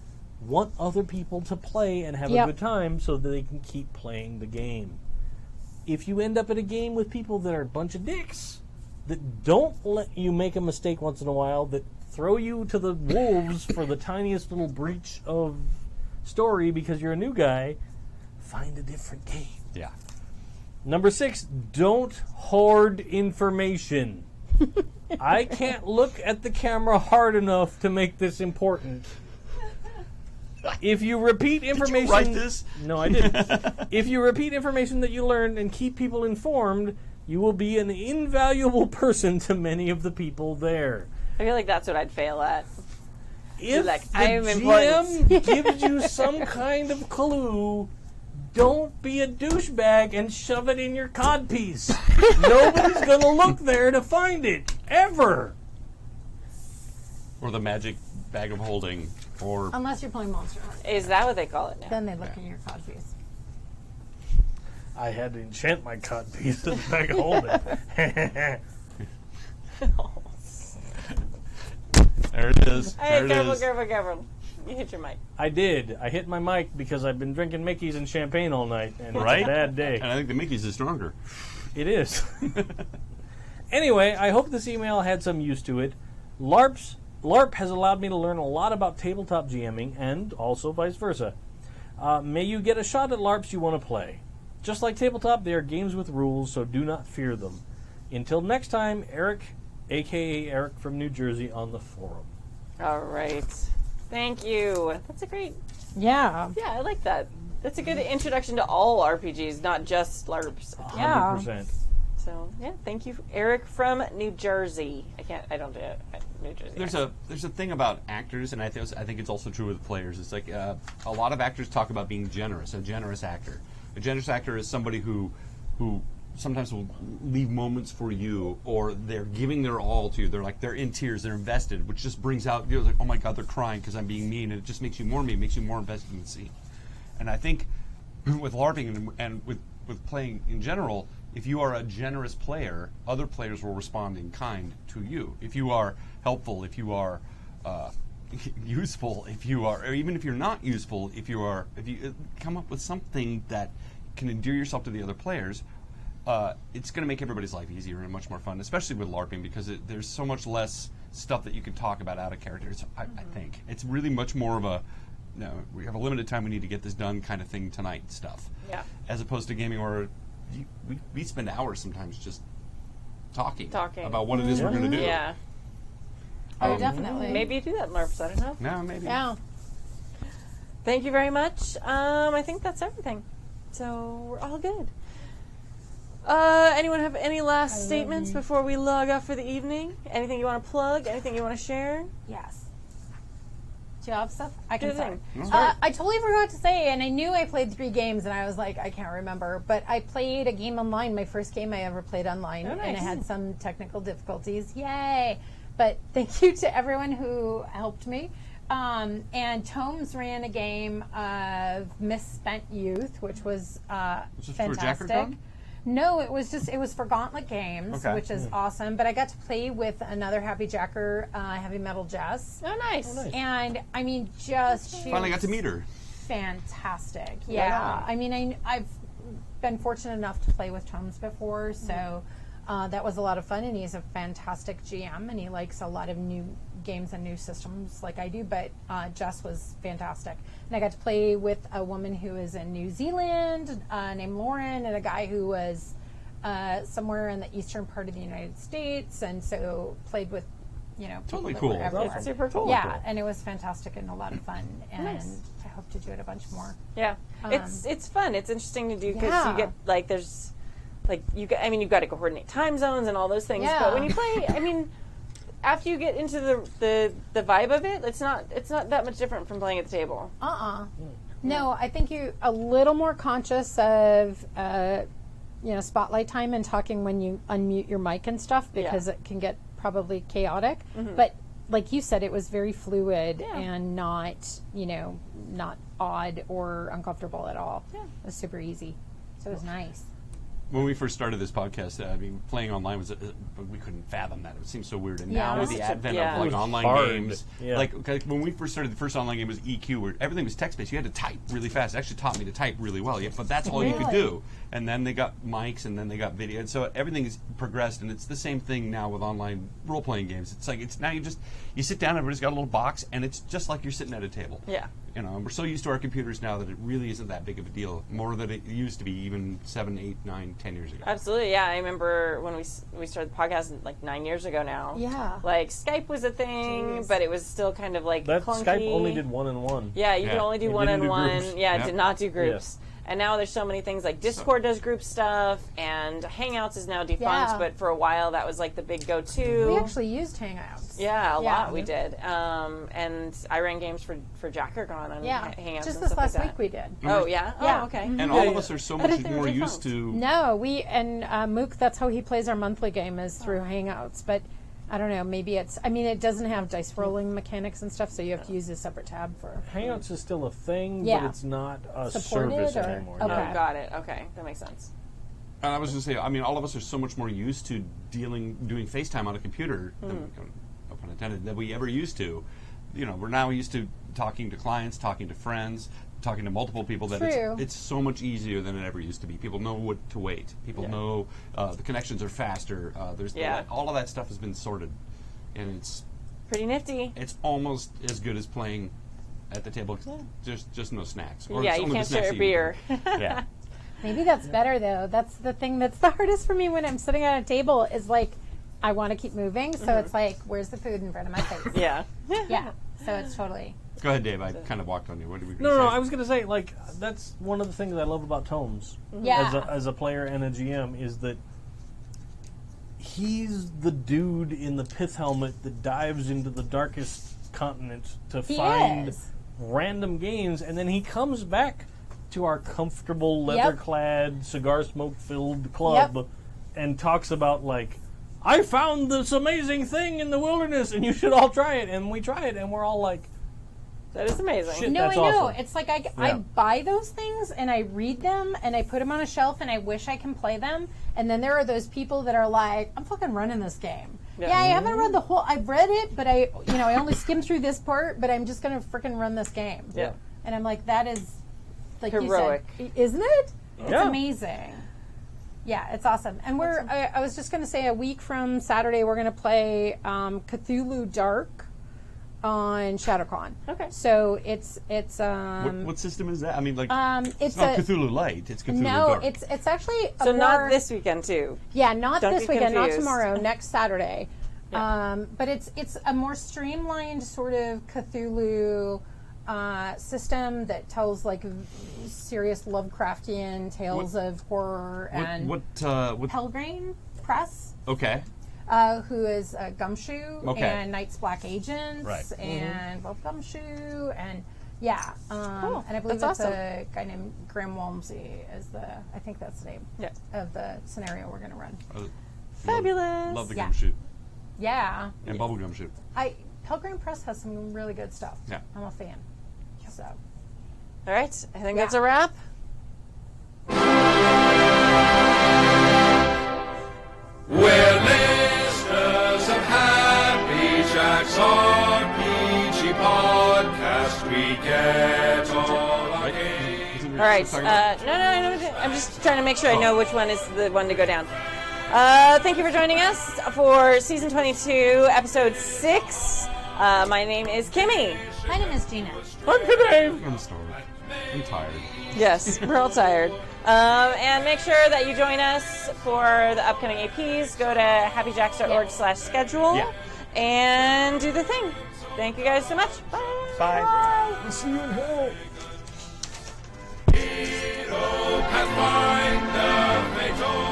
want other people to play and have Yep. a good time so that they can keep playing the game. If you end up at a game with people that are a bunch of dicks, that don't let you make a mistake once in a while, that throw you to the wolves for the tiniest little breach of story because you're a new guy, find a different game. Yeah. Number 6, don't hoard information. I can't look at the camera hard enough to make this important. If you repeat information... Did you write this? No, I didn't. If you repeat information that you learned and keep people informed, you will be an invaluable person to many of the people there. I feel like that's what I'd fail at. If like, the I am GM gives you some kind of clue, don't be a douchebag and shove it in your codpiece. Nobody's going to look there to find it, ever. Or the magic bag of holding. Or Unless you're playing Monster Hunter. Is that what they call it now? Then they look in your codpiece. I had to enchant my codpiece in the bag of holding. there it is. Hey, There it careful, is. careful, careful. You hit your mic. I did. I hit my mic because I've been drinking Mickey's and champagne all night, and Right? it's a bad day. And I think the Mickey's is stronger. It is. Anyway, I hope this email had some use to it. LARP has allowed me to learn a lot about tabletop GMing, and also vice versa. May you get a shot at LARPs you want to play. Just like tabletop, they are games with rules, so do not fear them. Until next time, Eric, a.k.a. Eric from New Jersey, on the forum. All right. Thank you. That's a great... Yeah. Yeah, I like that. That's a good introduction to all RPGs, not just LARPs. Yeah. 100%. So yeah, thank you, Eric from New Jersey. I don't do it. New Jersey. There's a thing about actors, and I think it's also true with players. It's like a lot of actors talk about being generous. A generous actor. A generous actor is somebody who sometimes will leave moments for you, or they're giving their all to you. They're in tears. They're invested, which just brings out like, oh my God, they're crying because I'm being mean, and it just makes you more mean, makes you more invested in the scene. And I think with LARPing and with playing in general, if you are a generous player, other players will respond in kind to you. If you are helpful, if you are useful, or even if you're not useful, if you come up with something that can endear yourself to the other players, it's going to make everybody's life easier and much more fun, especially with LARPing, because there's so much less stuff that you can talk about out of character. I think it's really much more of a, no, we have a limited time, we need to get this done kind of thing tonight stuff. Yeah. As opposed to gaming where we spend hours sometimes just talking about what it is we're going to do. Yeah. Oh, definitely. Maybe you do that in LARPs, I don't know. No, maybe. Yeah. Thank you very much. I think that's everything. So we're all good. Anyone have any last statements before we log off for the evening? Anything you want to plug? Anything you want to share? Yes. Do you have stuff? I can Good start. I totally forgot to say, and I knew I played 3 games, and I was like, I can't remember. But I played a game online, my first game I ever played online, and I had some technical difficulties. Yay! But thank you to everyone who helped me. And Tomes ran a game of Misspent Youth, which was fantastic. No, it was for Gauntlet Games, which is awesome. But I got to play with another Happy Jacker, Heavy Metal Jess. Oh, nice. And I mean, she finally got to meet her. Fantastic. Yeah. I mean, I've been fortunate enough to play with Tomes before, so that was a lot of fun. And he's a fantastic GM, and he likes a lot of new games and new systems like I do. But Jess was fantastic. And I got to play with a woman who is in New Zealand named Lauren, and a guy who was somewhere in the eastern part of the United States, and so played with, totally people cool. that were everywhere. It's super cool. Yeah, and it was fantastic and a lot of fun, and I hope to do it a bunch more. Yeah, it's fun. It's interesting to do because you get there's you've got to coordinate time zones and all those things. Yeah. But when you play, after you get into the vibe of it, it's not that much different from playing at the table. No, I think you're a little more conscious of spotlight time and talking when you unmute your mic and stuff, because it can get probably chaotic. But like you said, it was very fluid and not odd or uncomfortable at all. Yeah. It was super easy. So it was nice. When we first started this podcast, playing online was we couldn't fathom that. It seemed so weird. And now with the advent of online games, like when we first started, the first online game was EQ, where everything was text based. You had to type really fast. It actually taught me to type really well. But that's all you could do. And then they got mics, and then they got video, and so everything has progressed. And it's the same thing now with online role playing games. It's like now you sit down, everybody's got a little box, and it's just like you're sitting at a table. Yeah. And we're so used to our computers now that it really isn't that big of a deal, more than it used to be even 7, 8, 9, 10 years ago. Absolutely, yeah. I remember when we started the podcast 9 years ago now. Yeah. Skype was a thing, but it was still kind of clunky. Skype only did one-on-one. Yeah, you could only do one-on-one. Yeah, Yep. did not do groups. Yeah. And now there's so many things Discord does group stuff, and Hangouts is now defunct, but for a while that was the big go-to. We actually used Hangouts. Yeah, a lot we did. And I ran games for Jackergon on Hangouts. Just and this stuff last like week we did. Oh, yeah? Yeah. Oh, okay. And all of us are so much more used to... No, Mook, that's how he plays our monthly game, is through Hangouts. But I don't know, maybe it doesn't have dice rolling mechanics and stuff, so you have to use a separate tab for... Hangouts is still a thing, but it's not a service anymore. Okay. Oh, got it. Okay, that makes sense. And I was going to say, all of us are so much more used to doing FaceTime on a computer, no pun intended, than we ever used to. We're now used to talking to clients, talking to friends, talking to multiple people. That it's so much easier than it ever used to be. People know what to wait. People know the connections are faster. All of that stuff has been sorted, and it's pretty nifty. It's almost as good as playing at the table. Just no snacks. Or you can't share a beer. Yeah. Maybe that's better, though. That's the thing that's the hardest for me when I'm sitting at a table is I want to keep moving, so it's where's the food in front of my face? Yeah. Yeah. So it's totally... Go ahead, Dave. I kind of walked on you. What did we say? No, I was going to say, that's one of the things I love about Tomes as a player and a GM, is that he's the dude in the pith helmet that dives into the darkest continent to find is. random games, and then he comes back to our comfortable, leather-clad, cigar smoke-filled club and talks about, like, I found this amazing thing in the wilderness, and you should all try it. And we try it, and we're all like, that is amazing. shit, No, that's I know. awesome. It's like I buy those things and I read them and I put them on a shelf and I wish I can play them. And then there are those people that are like, I'm fucking running this game. Yeah, I haven't read the whole. I've read it, but I only skimmed through this part. But I'm just gonna freaking run this game. Yeah. And I'm like, that is like heroic, you said, isn't it? It's Yeah. amazing. Yeah, it's awesome. And I was just gonna say, a week from Saturday, we're gonna play Cthulhu Dark on ShadowCon. Okay. So it's What system is that? I mean, like, it's not Cthulhu Light. It's Cthulhu no, Dark. it's actually So not this weekend too. Yeah, not Don't this get weekend, not confused. tomorrow, next Saturday. But it's a more streamlined sort of Cthulhu system that tells like serious Lovecraftian tales of horror and what Pelgrane Press. Okay. Who is Gumshoe Okay. and Knight's Black Agents Right. and Bob Gumshoe and Cool. and I believe That's it's awesome. a guy named Graham Walmsley is I think that's the name of the scenario we're going to run. Fabulous. Love the Yeah. gum shoot Yeah, and bubblegum shoot. Pelgrane Press has some really good stuff. Yeah. I'm a fan. So All right, I think that's a wrap. We're listeners of Happy Jack's RPG podcast. We get all our games. All right. No, I'm just trying to make sure I know which one is the one to go down. Thank you for joining us for season 22, episode 6. My name is Kimmy. my name is Gina. I'm starved. I'm tired. Yes, we're all tired. And make sure that you join us for the upcoming APs. Go to happyjacks.org/schedule and do the thing. Thank you guys so much. Bye. Bye. We'll see you in hell. Pathfinder, fatal